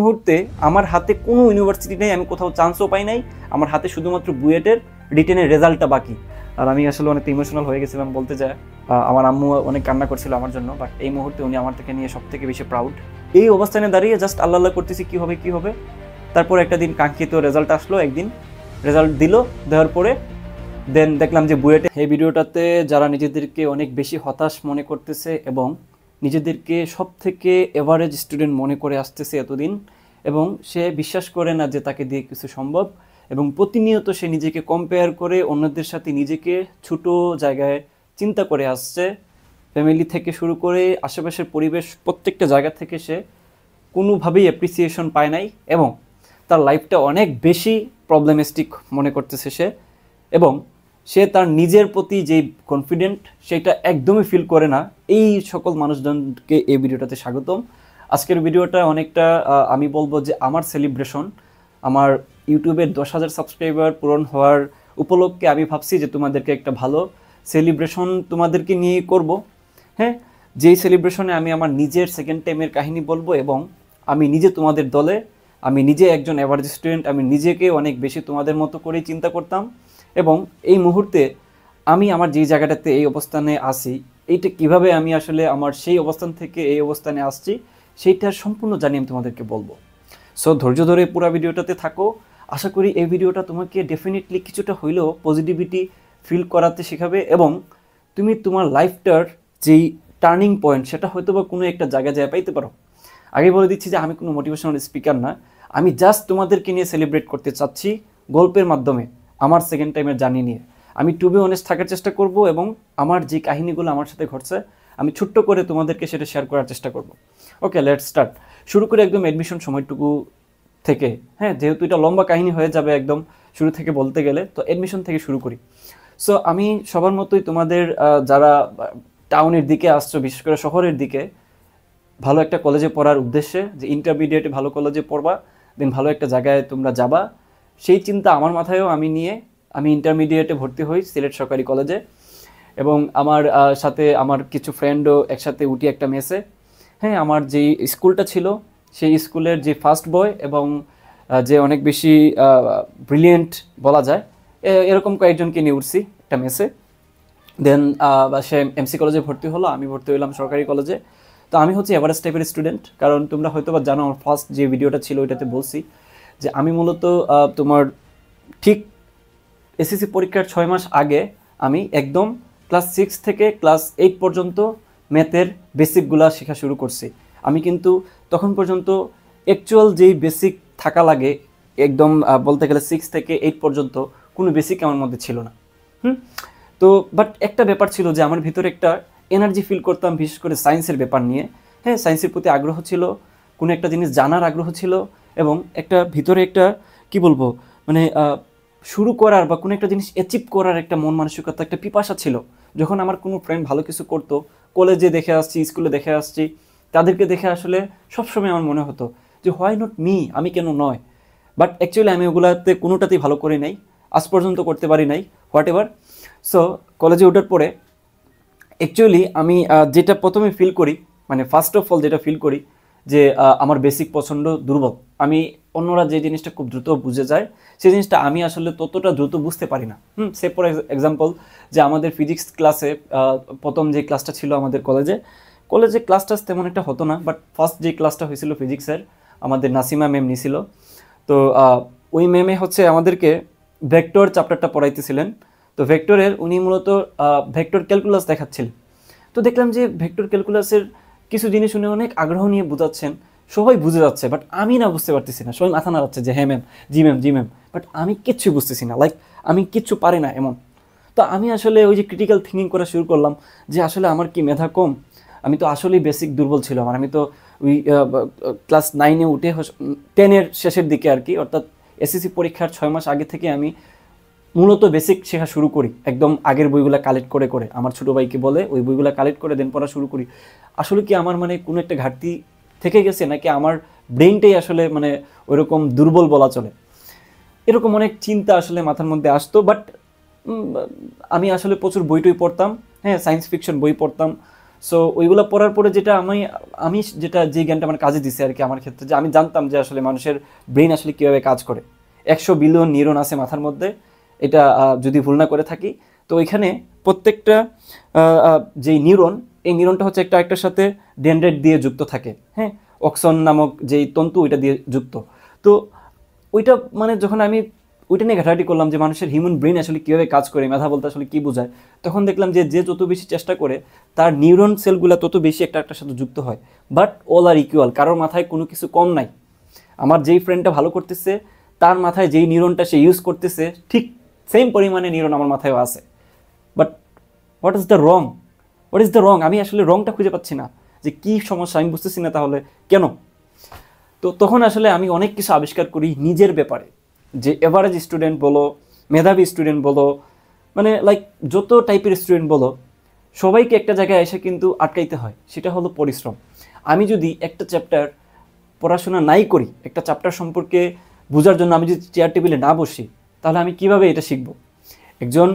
মুহূর্তে আমার হাতে কোনো ইউনিভার্সিটি নেই, আমি কোথাও চান্সও পাই নাই, আমার হাতে শুধুমাত্র বুয়েটের রিটেনের রেজাল্টটা বাকি। আর আমি আসলে অনেক ইমোশনাল হয়ে গেছিলাম বলতে যায়। আমার আম্মু অনেক কান্না করছিল আমার জন্য, বাট এই মুহূর্তে উনি আমার থেকে নিয়ে সব থেকে বেশি প্রাউড। এই অবস্থানে দাঁড়িয়ে জাস্ট আল্লাহ আল্লাহ করতেছি কী হবে। তারপর একটা দিন কাঙ্ক্ষিত রেজাল্ট আসলো, একদিন রেজাল্ট দেওয়ার পরে দেন দেখলাম যে বুয়েটে। এই ভিডিওটাতে যারা নিজেদেরকে অনেক বেশি হতাশ মনে করতেছে এবং নিজেদেরকে সব থেকে এভারেজ স্টুডেন্ট মনে করে আসতেছে এতদিন, এবং সে বিশ্বাস করে না যে তাকে দিয়ে কিছু সম্ভব, এবং প্রতিনিয়ত সে নিজেকে কম্পেয়ার করে অন্যদের সাথে নিজেকে ছোটো জায়গায় চিন্তা করে আসছে। ফ্যামিলি থেকে শুরু করে আশেপাশের পরিবেশ প্রত্যেকটা জায়গা থেকে সে কোনোভাবেই অ্যাপ্রিসিয়েশন পায় নাই, এবং তার লাইফটা অনেক বেশি প্রবলেমেটিক মনে করতেছে সে, এবং সে তার নিজের প্রতি যে কনফিডেন্ট সেটা একদমই ফিল করে না। এই সকল মানুষজনকে এই ভিডিওটাতে স্বাগতম। আজকের ভিডিওটা অনেকটা আমি বলবো যে আমার সেলিব্রেশন। আমার ইউটিউবের 10,000 সাবস্ক্রাইবার পূরণ হওয়ার উপলক্ষে আমি ভাবছি যে তোমাদেরকে একটা ভালো সেলিব্রেশন তোমাদেরকে নিয়ে করব। হ্যাঁ, যেই সেলিব্রেশনে আমি আমার নিজের সেকেন্ড টাইমের কাহিনী বলবো, এবং আমি নিজে তোমাদের দলে, আমি নিজে একজন অ্যাভারেজ স্টুডেন্ট, আমি নিজেকে অনেক বেশি তোমাদের মতো করেই চিন্তা করতাম, এবং এই মুহূর্তে আমি আমার যেই জায়গাটাতে এই অবস্থানে আসি, এইটা কিভাবে আমি আসলে আমার সেই অবস্থান থেকে এই অবস্থানে আসছি সেইটা সম্পূর্ণ জানি আমি তোমাদেরকে বলবো। সো ধৈর্য ধরে পুরো ভিডিওটাতে থাকো। আশা করি এই ভিডিওটা তোমাকে ডেফিনেটলি কিছুটা হইলেও পজিটিভিটি ফিল করাতে শেখাবে, এবং তুমি তোমার লাইফটার যেই টার্নিং পয়েন্ট সেটা হয়তো বা কোনো একটা জায়গায় যায় পাইতে পারো। আগে বলে দিচ্ছি যে আমি কোনো মোটিভেশনাল স্পিকার না, আমি জাস্ট তোমাদেরকে নিয়ে সেলিব্রেট করতে চাচ্ছি গল্পের মাধ্যমে আমার সেকেন্ড টাইমের জার্নি নিয়ে। আমি টু বি অনেস্ট থাকার চেষ্টা করব, এবং আমার যে কাহিনীগুলো আমার সাথে ঘটছে আমি ছোট্ট করে তোমাদেরকে সেটা শেয়ার করার চেষ্টা করব। ওকে, লেটস স্টার্ট। শুরু করে একদম অ্যাডমিশন সময়টুকু থেকে। হ্যাঁ, যেহেতু এটা লম্বা কাহিনী হয়ে যাবে একদম শুরু থেকে বলতে গেলে, তো অ্যাডমিশন থেকে শুরু করি। সো আমি সবার মতোই তোমাদের যারা টাউনের দিকে আসছো, বিশেষ করে শহরের দিকে, ভালো একটা কলেজে পড়ার উদ্দেশ্যে, যে ইন্টারমিডিয়েটে ভালো কলেজে পড়বা, দেন ভালো একটা জায়গায় তোমরা যাবা, সেই চিন্তা আমার মাথায়ও আমি নিয়ে আমি ইন্টারমিডিয়েটে ভর্তি হই সিলেট সরকারি কলেজে, এবং আমার সাথে আমার কিছু ফ্রেন্ডও একসাথে উঠি একটা মেসে। হ্যাঁ, আমার যেই স্কুলটা ছিল সেই স্কুলের যে ফার্স্ট বয় এবং যে অনেক বেশি ব্রিলিয়েন্ট বলা যায়, এরকম কয়েকজনকে নিয়ে উঠছি একটা মেসে। দেন সে এমসি কলেজে ভর্তি হলো, আমি ভর্তি হলাম সরকারি কলেজে। তো আমি হচ্ছে এভারেজ টাইপের স্টুডেন্ট, কারণ তোমরা হয়তো বা জানো আমার ফার্স্ট যে ভিডিওটা ছিল ওইটাতে বলছি যে আমি মূলত তোমার ঠিক এসএসসি পরীক্ষার 6 মাস আগে আমি একদম ক্লাস 6 থেকে ক্লাস 8 পর্যন্ত ম্যাথের বেসিকগুলা শেখা শুরু করছি। আমি কিন্তু তখন পর্যন্ত অ্যাকচুয়াল যেই বেসিক থাকা লাগে একদম বলতে গেলে 6 থেকে 8 পর্যন্ত কোনো বেসিক আমার মধ্যে ছিল না। তো বাট একটা ব্যাপার ছিল যে আমার ভিতরে একটা এনার্জি ফিল করতাম, বিশেষ করে সায়েন্সের ব্যাপার নিয়ে। হ্যাঁ, সায়েন্সের প্রতি আগ্রহ ছিল, কোনো একটা জিনিস জানার আগ্রহ ছিল, এবং একটা ভিতরে একটা কি বলবো মানে শুরু করার বা কোনো একটা জিনিস অ্যাচিভ করার একটা মন মানসিকতা, একটা পিপাসা ছিল। যখন আমার কোনো ফ্রেন্ড ভালো কিছু করতো, কলেজে দেখে আসছি, স্কুলে দেখে আসছি, তাদেরকে দেখে আসলে সবসময় আমার মনে হতো যে হোয়াই নট মি, আমি কেন নয়। বাট অ্যাকচুয়ালি আমি ওগুলাতে কোনোটাতেই ভালো করে নাই, আজ পর্যন্ত করতে পারি নাই, হোয়াট এভার। সো কলেজে ওঠার পরে অ্যাকচুয়ালি আমি যেটা প্রথমে ফিল করি, মানে ফার্স্ট অফ অল যেটা ফিল করি যে আমার বেসিক প্রচণ্ড দুর্বল। আমি অন্যরা যে জিনিসটা খুব দ্রুত বুঝে যায় সেই জিনিসটা আমি আসলে ততটা দ্রুত বুঝতে পারি না। সে ফর এক্সাম্পল যে আমাদের ফিজিক্স ক্লাসে প্রথম যে ক্লাসটা ছিল আমাদের কলেজে ক্লাসটা তেমন একটা হতো না, বাট ফার্স্ট যে ক্লাসটা হয়েছিল ফিজিক্সের আমাদের নাসিমা ম্যাম নিয়েছিল। তো ওই ম্যামে হচ্ছে আমাদেরকে ভেক্টর চ্যাপ্টারটা পড়াইতেছিলেন। তো ভেক্টরের উনি মূলত ভেক্টর ক্যালকুলাস দেখাচ্ছিলেন। তো দেখলাম যে ভেক্টর ক্যালকুলাসের কিছু জিনিস উনি অনেক আগ্রহ নিয়ে বোঝাচ্ছেন, সবাই বুঝে যাচ্ছে, বাট আমি না বুঝতে পারতেছি না। সবাই মাথা নাড়াচ্ছে যে হ্যাঁ ম্যাম, জি ম্যাম, বাট আমি কিচ্ছু বুঝতেছি না, লাইক আমি কিচ্ছু পারি না এমন। তো আমি আসলে ওই যে ক্রিটিক্যাল থিঙ্কিং করা শুরু করলাম যে আসলে আমার কি মেধা কম, আমি তো আসলেই বেসিক দুর্বল ছিল আমার। আমি তো ওই ক্লাস 9-এ উঠে 10-এর শেষের দিকে আর কি, অর্থাৎ এসএসসি পরীক্ষার 6 মাস আগে থেকে আমি মূলত বেসিক শেখা শুরু করি, একদম আগের বইগুলো কালেক্ট করে আমার ছোটো ভাইকে বলে ওই বইগুলো কালেক্ট করে দেন পড়া শুরু করি। আসলে কি আমার মানে কোনো একটা ঘাটতি থেকে গেছে, নাকি আমার ব্রেনটাই আসলে মানে ওইরকম দুর্বল বলা চলে, এরকম অনেক চিন্তা আসলে মাথার মধ্যে আসতো। বাট আমি আসলে প্রচুর বই টই পড়তাম, হ্যাঁ, সায়েন্স ফিকশন বই পড়তাম। সো ওইগুলো পড়ার পরে যেটা আমি আমি যেটা যে জ্ঞানটা আমার কাজে দিছে আর কি আমার ক্ষেত্রে, যে আমি জানতাম যে আসলে মানুষের ব্রেন আসলে কীভাবে কাজ করে। 100 বিলিয়ন নিউরন আছে মাথার মধ্যে, এটা যদি ভুল না করে থাকি। তো ওইখানে প্রত্যেকটা যেই নিউরন, এই নিউরনটা হচ্ছে একটা একটার সাথে ডেনড্রাইট দিয়ে যুক্ত থাকে, হ্যাঁ, অক্সন নামক যেই তন্তু ওইটা দিয়ে যুক্ত। তো ওইটা মানে যখন আমি ওইটা নিয়ে ঘাটাঘাটি করলাম যে মানুষের হিউম্যান ব্রেন আসলে কীভাবে কাজ করে, মেধা বলতে আসলে কী বোঝায়, তখন দেখলাম যে যে যত বেশি চেষ্টা করে তার নিউরন সেলগুলো তত বেশি একটা একটার সাথে যুক্ত হয়। বাট অল আর ইকুয়াল, কারোর মাথায় কোনো কিছু কম নাই। আমার যেই ফ্রেন্ডটা ভালো করতেছে তার মাথায় যেই নিউরনটা সে ইউজ করতেছে ঠিক সেম পরিমাণে নিউরন আমার মাথায়ও আছে। But what is the wrong, what is the wrong? আমি আসলে রংটা খুঁজে পাচ্ছি না যে কী সমস্যা, আমি বুঝতেছি না তাহলে কেন। তো তখন আসলে আমি অনেক কিছু আবিষ্কার করি নিজের ব্যাপারে, যে এভারেজ স্টুডেন্ট বলো, মেধাবী স্টুডেন্ট বলো, মানে লাইক যত টাইপের স্টুডেন্ট বলো, সবাইকে একটা জায়গায় এসে কিন্তু আটকাইতে হয়, সেটা হলো পরিশ্রম। আমি যদি একটা চ্যাপ্টার পড়াশোনা নাই করি, একটা চ্যাপ্টার সম্পর্কে বোঝার জন্য আমি যদি চেয়ার টেবিলে না বসি, তাহলে আমি কিভাবে এটা শিখবো? একজন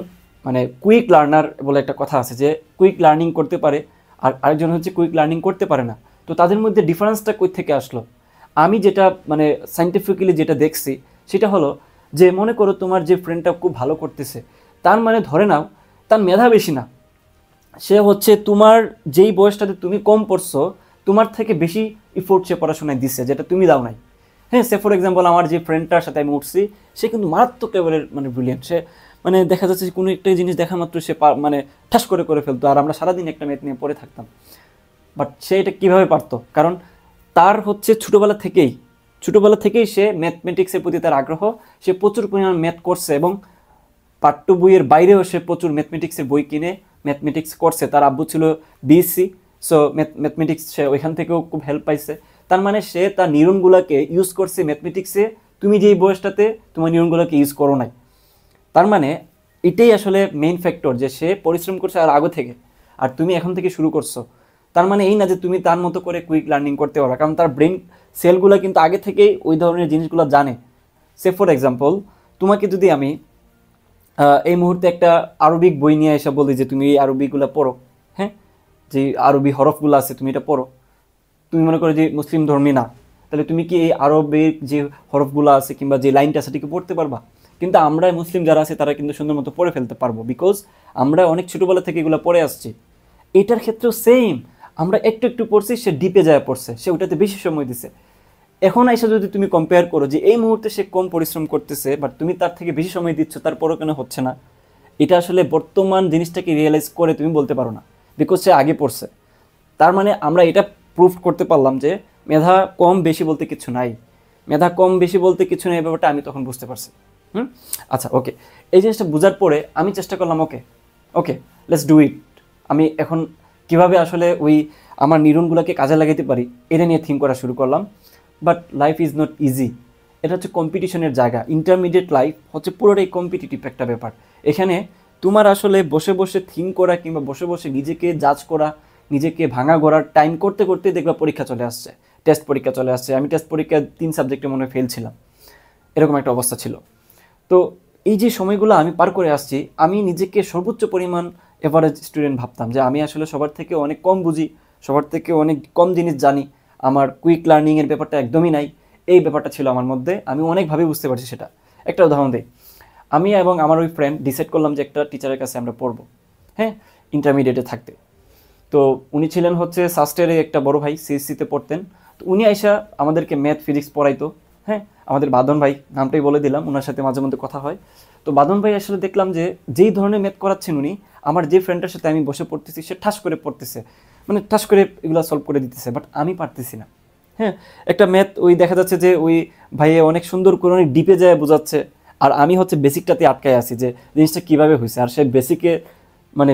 মানে কুইক লার্নার বলে একটা কথা আছে, যে কুইক লার্নিং করতে পারে আর আরেকজন হচ্ছে কুইক লার্নিং করতে পারে না। তো তাদের মধ্যে ডিফারেন্সটা কই থেকে আসলো? আমি যেটা মানে সাইন্টিফিক্যালি যেটা দেখছি সেটা হলো যে, মনে করো তোমার যে ফ্রেন্ডটা খুব ভালো করতেছে, তার মানে ধরে নাও তার মেধা বেশি না, সে হচ্ছে তোমার যেই বয়সটাতে তুমি কম পড়ছো তোমার থেকে বেশি ইফোর্ট সে পড়াশোনায় দিচ্ছে, যেটা তুমি দাও নাই। হ্যাঁ, সে ফর এক্সাম্পল আমার যে ফ্রেন্ডটার সাথে আমি উঠছি, সে কিন্তু মারাত্মক লেভেলের মানে ব্রিলিয়েন্ট। সে মানে দেখা যাচ্ছে যে কোনো একটা জিনিস দেখা মাত্র সে মানে ঠাস করে ফেলতো, আর আমরা সারাদিন একটা ম্যাথ নিয়ে পড়ে থাকতাম। বাট সে এটা কীভাবে পারতো? কারণ তার হচ্ছে ছোটোবেলা থেকেই সে ম্যাথমেটিক্সের প্রতি তার আগ্রহ, সে প্রচুর পরিমাণ ম্যাথ করছে এবং পাঠ্য বইয়ের বাইরেও সে প্রচুর ম্যাথমেটিক্সের বই কিনে ম্যাথমেটিক্স করছে। তার আব্বু ছিল বিএসসি, সো ম্যাথমেটিক্স সে ওইখান থেকেও খুব হেল্প পাইছে। তার মানে সে তার নিউরনগুলোকে ইউজ করছে ম্যাথমেটিক্সে, তুমি যেই বয়সটাতে তোমার নিউরনগুলোকে ইউজ করো নাই। তার মানে এটাই আসলে মেইন ফ্যাক্টর, যে সে পরিশ্রম করছে আর আগে থেকে, আর তুমি এখন থেকে শুরু করছো। তার মানে এই না যে তুমি তার মতো করে কুইক লার্নিং করতে পারো, কারণ তার ব্রেন সেলগুলো কিন্তু আগে থেকেই ওই ধরনের জিনিসগুলো জানে। সে ফর এক্সাম্পল তোমাকে যদি আমি এই মুহূর্তে একটা আরবিক বই নিয়ে এসে বলি যে তুমি এই আরবিগুলো পড়ো, হ্যাঁ, যে আরবি হরফগুলো আছে তুমি এটা পড়ো, তুমি মনে করো যে মুসলিম ধর্মী না, তাহলে তুমি কি এই আরবের যে হরফগুলো আছে কিংবা যে লাইনটা আছে সেটাকে পড়তে পারবা? কিন্তু আমরা মুসলিম যারা আছে তারা কিন্তু সুন্দর মতো পড়ে ফেলতে পারবো, বিকজ আমরা অনেক ছোটোবেলা থেকে এগুলো পড়ে আসছি। এটার ক্ষেত্রেও সেম, আমরা একটু একটু পড়ছি, সে ডিপে যায় পড়ছে, সে ওটাতে বেশি সময় দিছে। এখন এসে যদি তুমি কম্পেয়ার করো যে এই মুহূর্তে সে কম পরিশ্রম করতেছে বাট তুমি তার থেকে বেশি সময় দিচ্ছ, তারপরও কেন হচ্ছে না, এটা আসলে বর্তমান জিনিসটাকে রিয়েলাইজ করে তুমি বলতে পারো না, বিকজ সে আগে পড়ছে। তার মানে আমরা এটা প্রুফ করতে পারলাম যে মেধা কম বেশি বলতে কিছু নাই, মেধা কম বেশি বলতে কিছু নেই, ব্যাপারটা আমি তখন বুঝতে পারছি। আচ্ছা, ওকে, এই জিনিসটা বোঝার পরে আমি চেষ্টা করলাম ওকে লেটস ডু ইট। আমি এখন কিভাবে আসলে ওই আমার নিউরনগুলোকে কাজে লাগাতে পারি এটা নিয়ে থিঙ্ক করা শুরু করলাম। But life is not easy, এটা হচ্ছে কম্পিটিশনের জায়গা। ইন্টারমিডিয়েট লাইফ হচ্ছে পুরোটাই কম্পিটিটিভ একটা ব্যাপার। এখানে তোমার আসলে বসে বসে থিঙ্ক করা কিংবা বসে বসে নিজেকে জাজ করা, নিজেকে ভাঙা গড়ার টাইম করতে করতে দেখবা পরীক্ষা চলে আসছে, টেস্ট পরীক্ষা চলে আসছে। আমি টেস্ট পরীক্ষা 3 সাবজেক্টে মনে হয় ফেল ছিলাম, এরকম একটা অবস্থা ছিল। তো এই যে সময়গুলো আমি পার করে আসছি, আমি নিজেকে সর্বোচ্চ পরিমাণ এভারেজ স্টুডেন্ট ভাবতাম, যে আমি আসলে সবার থেকে অনেক কম বুঝি, সবার থেকে অনেক কম জিনিস জানি, আমার কুইক লার্নিংয়ের ব্যাপারটা একদমই নাই। এই ব্যাপারটা ছিল আমার মধ্যে, আমি অনেকভাবে বুঝতে পারছি সেটা। একটা উদাহরণ দিই, আমি এবং আমার ওই ফ্রেন্ড ডিসাইড করলাম যে একটা টিচারের কাছে আমরা পড়বো, হ্যাঁ, ইন্টারমিডিয়েটে থাকতে। তো উনি ছিলেন হচ্ছে সাস্টের একটা বড় ভাই, সিএসসিতে পড়তেন। তো উনি আইসা আমাদেরকে ম্যাথ ফিজিক্স পড়াইতো, হ্যাঁ, আমাদের বাদন ভাই, নামটাই বলে দিলাম, ওনার সাথে মাঝে মধ্যে কথা হয়। তো বাদন ভাই আসলে দেখলাম যে যেই ধরনের ম্যাথ করাচ্ছেন উনি, আমার যে ফ্রেন্ডের সাথে আমি বসে পড়তেছি সে ঠাস করে পড়তেছে, মানে ঠাস করে এগুলো সলভ করে দিতেছে, বাট আমি পারতেছি না। হ্যাঁ, একটা ম্যাথ ওই দেখা যাচ্ছে যে ওই ভাইয়ে অনেক সুন্দর করে অনেক ডিপে যায় বোঝাচ্ছে, আর আমি হচ্ছে বেসিকটাতে আটকায় আছি যে জিনিসটা কীভাবে হয়েছে, আর সে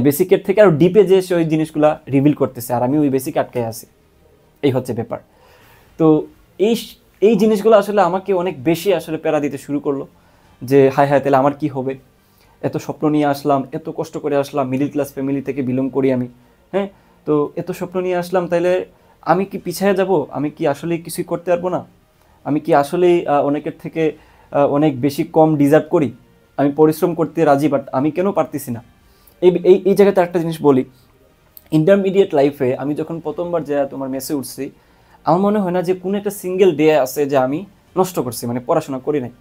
বেসিকের থেকে আরও ডিপে যে সে ওই জিনিসগুলো রিভিল করতেছে, আর আমি ওই বেসিকে আটকায় আছি। এই হচ্ছে ব্যাপার। তো এই জিনিসগুলো আসলে আমাকে অনেক বেশি আসলে প্যারা দিতে শুরু করলো, যে হায় তাহলে আমার কি হবে, এত স্বপ্ন নিয়ে আসলাম, এত কষ্ট করে আসলাম, মিডল ক্লাস ফ্যামিলি থেকে বিলং করি আমি, হ্যাঁ, তো এত স্বপ্ন নিয়ে আসলাম, তাইলে আমি কি পিছিয়ে যাব, আমি কি আসলেই কিছুই করতে পারবো না, আমি কি আসলেই অনেকের থেকে অনেক বেশি কম ডিজার্ভ করি, আমি পরিশ্রম করতে রাজি বাট আমি কেন পারতেছি না। এই জায়গাতে একটা জিনিস বলি, ইন্টারমিডিয়েট লাইফে আমি যখন প্রথমবার যা তোমার মেসে উঠছি, আমার মনে হয় না যে কোনো একটা সিঙ্গেল ডে আছে যে আমি নষ্ট করছি, মানে পড়াশোনা করি নাই।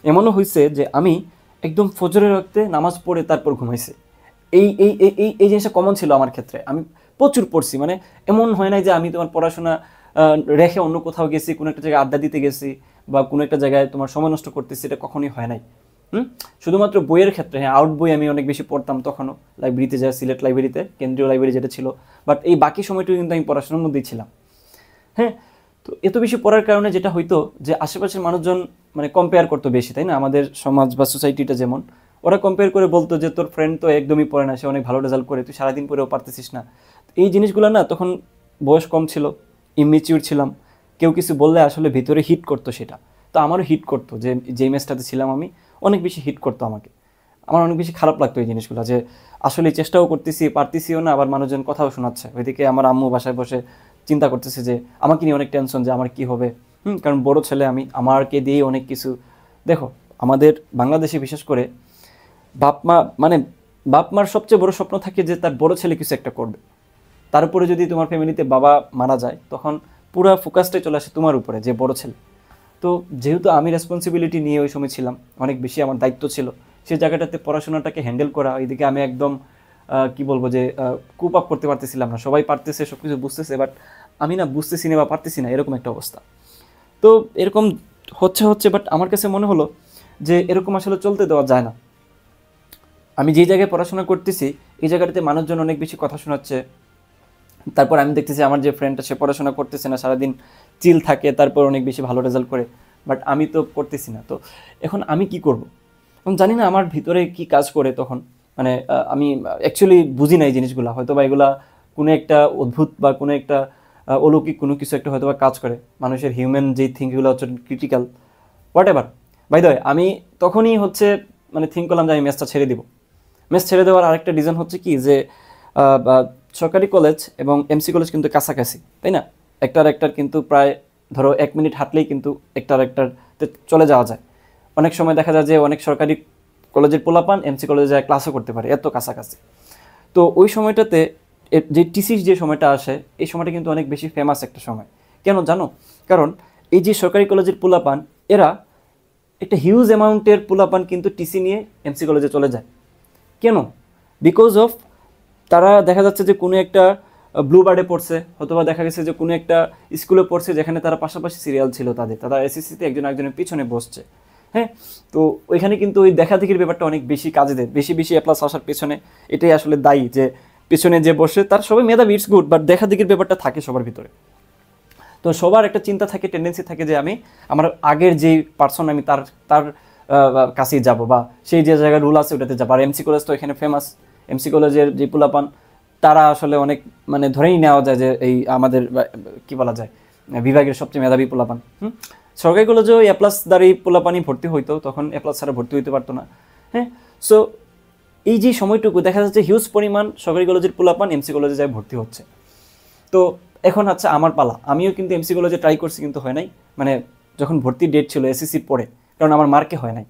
এমনও হয়েছে যে আমি একদম ফজরের রক্তে নামাজ পড়ে তারপর ঘুমাইছি। এই এই এই এই এই জিনিসটা কমন ছিল আমার ক্ষেত্রে। আমি প্রচুর পড়ছি, মানে এমন হয় নাই যে আমি তোমার পড়াশোনা রেখে অন্য কোথাও গেছি, কোনো একটা জায়গায় আড্ডা দিতে গেছি বা কোনো একটা জায়গায় তোমার সময় নষ্ট করতেছি, এটা কখনোই হয় নাই। শুধুমাত্র বইয়ের ক্ষেত্রে, হ্যাঁ আউট বই আমি অনেক বেশি পড়তাম তখনও, লাইব্রেরিতে যায়, সিলেট লাইব্রেরিতে, কেন্দ্রীয় লাইব্রেরি যেটা ছিল। বাট এই বাকি সময়টুকু কিন্তু আমি পড়াশোনার মধ্যেই ছিলাম। হ্যাঁ, তো এত বেশি পড়ার কারণে যেটা হইতো যে আশেপাশের মানুষজন মানে কম্পেয়ার করতো বেশি, তাই না? আমাদের সমাজ বা সোসাইটিটা যেমন, ওরা কম্পেয়ার করে বলতো যে তোর ফ্রেন্ড তো একদমই পড়ে না, সে অনেক ভালো রেজাল্ট করে, তুই সারাদিন পরেও পারতেছিস না। এই জিনিসগুলো না, তখন বয়স কম ছিল, ইমেচিউর ছিলাম, কেউ কিছু বললে আসলে ভিতরে হিট করতো সেটা। তো আমারও হিট করতো, যে যেই ম্যাচটাতে ছিলাম আমি, অনেক বেশি হিট করতো আমাকে। আমার অনেক বেশি খারাপ লাগতো এই জিনিসগুলো, যে আসলে চেষ্টাও করতেছি, পারতেছিও না, আবার মানুষজন কথাও শোনাচ্ছে। ওইদিকে আমার আম্মু বাসায় বসে চিন্তা করতেছে যে আমাকে নিয়ে অনেক টেনশন, যে আমার কি হবে। কারণ বড় ছেলে আমি, আমারকে দিয়েই অনেক কিছু। দেখো, আমাদের বাংলাদেশে বিশেষ করে বাপ মা, মানে বাপ মার সবচেয়ে বড় স্বপ্ন থাকে যে তার বড় ছেলে কিছু একটা করবে। তার উপরে যদি তোমার ফ্যামিলিতে বাবা মারা যায়, তখন পুরো ফোকাসটাই চলে আসে তোমার উপরে, যে বড় ছেলে। তো যেহেতু আমি রেসপন্সিবিলিটি নিয়ে ওই সময় ছিলাম, অনেক বেশি আমার দায়িত্ব ছিল সেই জায়গাটাতে, পড়াশোনাটাকে হ্যান্ডেল করা। এইদিকে আমি একদম কি বলবো, যে কুপ আপ করতে পারতেছিলাম না। সবাই পারতেছে, সব কিছু বুঝতেছে, বাট আমি না বুঝতেছি না বা পারতেছি না, এরকম একটা অবস্থা। তো এরকম হচ্ছে বাট আমার কাছে মনে হলো যে এরকম আসলে চলতে দেওয়া যায় না। আমি যে জায়গায় পড়াশোনা করতেছি, এই জায়গাটাতে মানুষজন অনেক বেশি কথা শোনাচ্ছে। তারপর আমি দেখতেছি আমার যে ফ্রেন্ডটা, সে পড়াশোনা করতেছে না, সারাদিন চিল থাকে, তারপর অনেক বেশি ভালো রেজাল্ট করে। বাট আমি তো করতেছি না। তো এখন আমি কি করব? এখন জানি না আমার ভিতরে কি কাজ করে তখন। মানে আমি অ্যাকচুয়ালি বুঝি না এই জিনিসগুলো, হয়তো বা এগুলা কোনো একটা অদ্ভুত বা কোনো একটা অলৌকিক কোনো কিছু একটা হয়তো বা কাজ করে। মানুষের হিউম্যান যে থিঙ্কগুলো হচ্ছে critical, whatever. By the way, আমি তখনই হচ্ছে মানে থিঙ্ক করলাম যে আমি ম্যাথটা ছেড়ে দিব। ম্যাথ ছেড়ে দেওয়ার আরেকটা রিজন হচ্ছে কি, যে সরকারি কলেজ এবং এমসি কলেজ কিন্তু কাছাকাছি, তাই না? একটার কিন্তু প্রায় ধরো 1 মিনিট হাঁটলেই কিন্তু একটাতে চলে যাওয়া যায়। অনেক সময় দেখা যায় যে অনেক সরকারি কলেজের পোলাপান এমসি কলেজে যায় ক্লাসও করতে পারে, এত কাছাকাছি। তো ওই সময়টাতে যে টিসির যে সময়টা আসে, এই সময়টা কিন্তু অনেক বেশি ফেমাস একটা সময়। কেন জানো? কারণ এই যে সরকারি কলেজের পোলাপান, এরা একটা হিউজ অ্যামাউন্টের পোলাপান কিন্তু টিসি নিয়ে এমসি কলেজে চলে যায়। কেন? বিকজ অফ তারা দেখা যাচ্ছে যে কোনো একটা ব্লু বার্ডে পড়ছে, অথবা দেখা গেছে যে কোনো একটা স্কুলে পড়ছে যেখানে তারা পাশাপাশি সিরিয়াল ছিল তাদের, তারা এসএসসিতে একজন একজনের পিছনে বসছে। হ্যাঁ, তো ওইখানে কিন্তু ওই দেখাদেখির ব্যাপারটা অনেক বেশি কাজে দেয়, বেশি বেশি এ প্লাস আসার পেছনে এটাই আসলে দায়ী। যে পেছনে যে বসে তার সবাই মেধাবী, ইটস গুড, বাট দেখাদেখির ব্যাপারটা থাকে সবার ভিতরে। তো সবার একটা চিন্তা থাকে, টেন্ডেন্সি থাকে যে আমি আমার আগের যেই পার্সন, আমি তার তার কাছেই যাব, বা সেই যে জায়গায় রুল আছে ওটাতে যাবো। আর এমসি কলেজ তো এখানে ফেমাস। এমসি কলেজের যে পোলাপান, তারা আসলে অনেক মানে ধরেই নেওয়া যায় যে এই আমাদের কি বলা যায়, বিভাগের সবচেয়ে মেধাবী পোলাপান। সরকারি কলেজেও এ প্লাস দাঁড়ি পোলাপানই ভর্তি হইতো, তখন এ প্লাস ছাড়া ভর্তি হইতে পারতো না। হ্যাঁ, সো এই যে সময়টুকু দেখা যাচ্ছে হিউজ পরিমাণ সরকারি কলেজের পোলাপান এমসি কলেজে যায় ভর্তি হচ্ছে। তো এখন হচ্ছে আমার পালা। আমিও কিন্তু এমসি কলেজে ট্রাই করছি, কিন্তু হয় নাই। মানে যখন ভর্তির ডেট ছিল এসএসসির পরে, কারণ আমার মার্কে হয় নাই।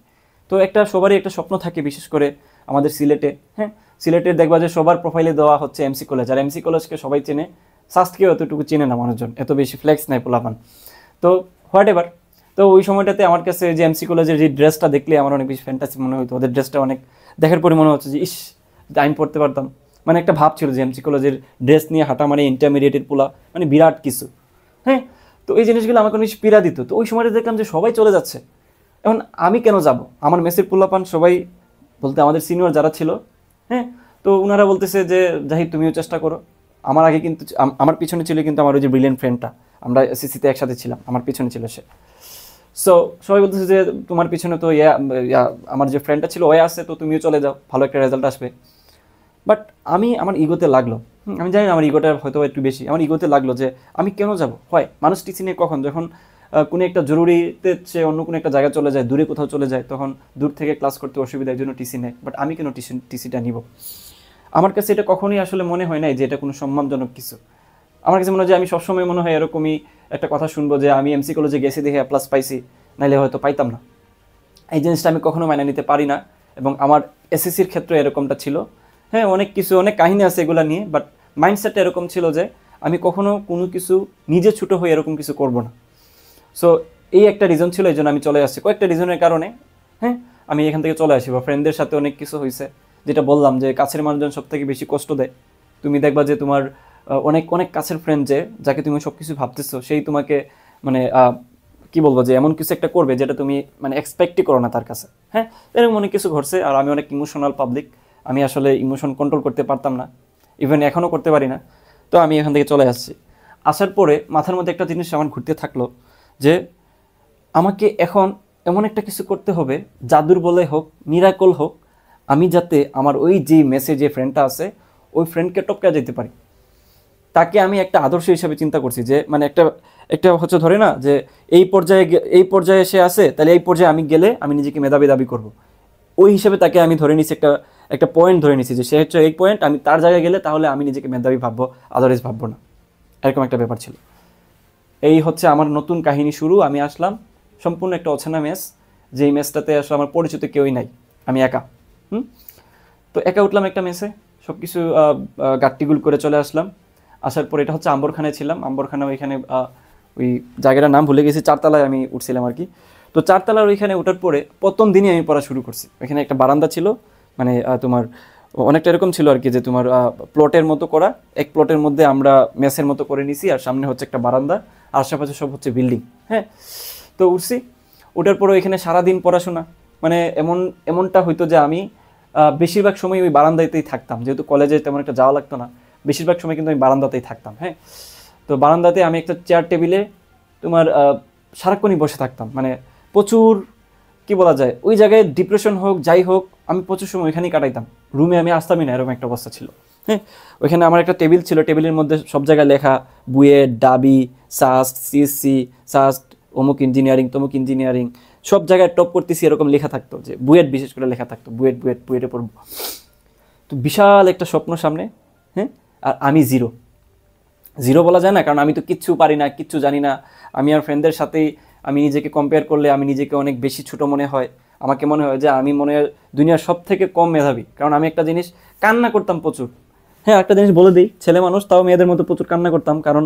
তো সবারই একটা স্বপ্ন থাকে, বিশেষ করে আমাদের সিলেটে। হ্যাঁ, সিলেটের দেখবা যে সবার প্রোফাইলে দেওয়া হচ্ছে এমসি কলেজ, আর এমসি কলেজকে সবাই চেনে, সাস্টকেও এতটুকু চেনে না মানুষজন, এত বেশি ফ্লেক্স নাই পোলাপান। তো হোয়াট এভার। তো ওই সময়টাতে আমার কাছে যে এমসি কলেজের যে ড্রেসটা দেখলে আমার অনেক বেশি ফ্যান্টাসি মনে হতো। ওদের ড্রেসটা অনেক দেখার পরে মনে হচ্ছে যে ইস, আমি পড়তে পারতাম। মানে একটা ভাব ছিল যে এমসি কলেজের ড্রেস নিয়ে হাঁটা মানে ইন্টারমিডিয়েটের পোলা, মানে বিরাট কিছু। হ্যাঁ, তো এই জিনিসগুলো আমাকে অনেক পীড়া দিত। তো ওই সময়টা দেখলাম যে সবাই চলে যাচ্ছে, এখন আমি কেন যাব? আমার মেসের পোলাপান সবাই, বলতে আমাদের সিনিয়র যারা ছিল, হ্যাঁ, তো ওনারা বলতেছে যে জাহিদ তুমিও চেষ্টা করো। আমার আগে কিন্তু আমার পিছনে ছিল কিন্তু আমার ওই যে ব্রিলিয়েন্ট ফ্রেন্ডটা, আমরা এসএসসিতে একসাথে ছিলাম, আমার পিছনে ছিল সে। সো সবাই বলতেছে যে তোমার পিছনে তো আমার যে ফ্রেন্ডটা ছিল ওয়া আছে, তো তুমিও চলে যাও, ভালো একটা রেজাল্ট আসবে। বাট আমার ইগোতে লাগলো, আমি জানি না আমার ইগোটা হয়তো একটু বেশি, আমার ইগোতে লাগলো যে আমি কেন যাব? হয় মানুষ টিসি নিয়ে কখন, যখন কোনো একটা জরুরিতে সে অন্য কোনো একটা জায়গায় চলে যায়, দূরে কোথাও চলে যায়, তখন দূর থেকে ক্লাস করতে অসুবিধার জন্য টিসি নেয়। বাট আমি কেন টিসিটা নিব? আমার কাছে এটা কখনোই আসলে মনে হয় নাই যে এটা কোনো সম্মানজনক কিছু। আমার কাছে মনে হয় যে আমি সবসময় মনে হয় এরকমই একটা কথা শুনবো যে আমি এমসি কলেজে গেছি দেখে প্লাস পাইছি, নাইলে হয়তো পাইতাম না। এই জিনিসটা আমি কখনো মাইনে নিতে পারি না, এবং আমার এসএসসির ক্ষেত্রে এরকমটা ছিল। হ্যাঁ, অনেক কিছু, অনেক কাহিনী আছে এগুলো নিয়ে, বাট মাইন্ডসেটটা এরকম ছিল যে আমি কখনো কোনো কিছু নিজে ছোটো হয়ে এরকম কিছু করব না। সো এই একটা রিজন ছিল, এই জন্য আমি চলে আসছি। কয়েকটা রিজনের কারণে হ্যাঁ আমি এখান থেকে চলে আসি, বা ফ্রেন্ডদের সাথে অনেক কিছু হয়েছে, যেটা বললাম যে কাছের মানুষজন সব থেকে বেশি কষ্ট দেয়। তুমি দেখবা যে তোমার অনেক অনেক কাছের ফ্রেন্ড যাকে তুমি সব কিছু ভাবতেছো, সেই তোমাকে মানে কি বলবো যে এমন কিছু একটা করবে যেটা তুমি মানে এক্সপেক্টই করো না তার কাছে। হ্যাঁ, এরকম অনেক কিছু ঘটছে। আর আমি অনেক ইমোশনাল পাবলিক, আমি আসলে ইমোশন কন্ট্রোল করতে পারতাম না, ইভেন এখনও করতে পারি না। তো আমি এখান থেকে চলে আসছি। আসার পরে মাথার মধ্যে একটা জিনিস আমার ঘুরতে থাকলো যে আমাকে এখন এমন একটা কিছু করতে হবে, জাদুর বলে হোক, মিরাকল হোক, আমি যাতে আমার ওই যে মেসে যে ফ্রেন্ডটা আছে ওই ফ্রেন্ডকে টপকে যেতে পারি। তাকে আমি একটা আদর্শ হিসাবে চিন্তা করছি যে মানে একটা একটা হচ্ছে ধরে না যে এই পর্যায়ে সে আছে, তাহলে এই পর্যায়ে আমি গেলে আমি নিজেকে মেধাবী দাবি করব। ওই হিসাবে তাকে আমি ধরে নিছি, একটা পয়েন্ট ধরে নিছি যে সে হচ্ছে এই পয়েন্ট, আমি তার জায়গায় গেলে তাহলে আমি নিজেকে মেধাবী ভাববো, আদারওয়াইজ ভাববো না। এরকম একটা ব্যাপার ছিল। এই হচ্ছে আমার নতুন কাহিনী শুরু। আমি আসলাম সম্পূর্ণ একটা অচেনা মেস, যেই মেসটাতে আসলে আমার পরিচিত কেউই নাই, আমি একা। তো একা উঠলাম একটা মেসে, সব কিছু গাট্টিগুল করে চলে আসলাম। আসার পর এটা হচ্ছে আম্বরখানায় ছিলাম। আম্বরখানা ওইখানে ওই জায়গাটার নাম ভুলে গেছি, 4তলায় আমি উঠছিলাম আর কি। তো 4তলার ওইখানে ওঠার পরে প্রথম দিনই আমি পড়া শুরু করছি। ওইখানে একটা বারান্দা ছিল, মানে তোমার অনেকটা এরকম ছিল আর কি, যে তোমার প্লটের মতো করা, এক প্লটের মধ্যে আমরা মেসের মতো করে নিছি, আর সামনে হচ্ছে একটা বারান্দা, আশেপাশে সব হচ্ছে বিল্ডিং। হ্যাঁ, তো উঠছি। ওঠার পরে ওইখানে সারাদিন পড়াশোনা, মানে এমনটা হইতো যে আমি বেশিরভাগ সময় ওই বারান্দাতেই থাকতাম, যেহেতু কলেজে তেমন একটা যাওয়া লাগতো না, বেশিরভাগ সময় কিন্তু আমি বারান্দাতেই থাকতাম। হ্যাঁ, তো বারান্দাতে আমি একটা চেয়ার টেবিলে তোমার সারাক্ষণই বসে থাকতাম, মানে প্রচুর কি বলা যায়, ওই জায়গায় ডিপ্রেশন হোক যাই হোক আমি প্রচুর সময় ওইখানেই কাটাইতাম। রুমে আমি আসতামই না, এরকম একটা অবস্থা ছিল। হ্যাঁ, ওইখানে আমার একটা টেবিল ছিল, টেবিলের মধ্যে সব জায়গায় লেখা বুয়েট, ডাবি, সাস্ট, সিএসসি, সাস্ট, অমুক ইঞ্জিনিয়ারিং, তমুক ইঞ্জিনিয়ারিং, সব জায়গায় টপ করতেছি এরকম লেখা থাকতো, যে বুয়েট বিশেষ করে লেখা থাকতো, বুয়েট বুয়েট বুয়েটে পড়বো। তো বিশাল একটা স্বপ্ন সামনে। হ্যাঁ, আর আমি জিরো। জিরো বলা যায় না, কারণ আমি তো কিচ্ছু পারি না, কিচ্ছু জানি না। আমি আর ফ্রেন্ডদের সাথেই আমি নিজেকে কম্পেয়ার করলে আমি নিজেকে অনেক বেশি ছোটো মনে হয়। আমাকে মনে হয় যে আমি মনে হয় দুনিয়ার সব থেকে কম মেধাবী, কারণ আমি একটা জিনিস কান্না করতাম প্রচুর। হ্যাঁ, একটা জিনিস বলে দিই, ছেলে মানুষ তাও মেয়েদের মতো প্রচুর কান্না করতাম, কারণ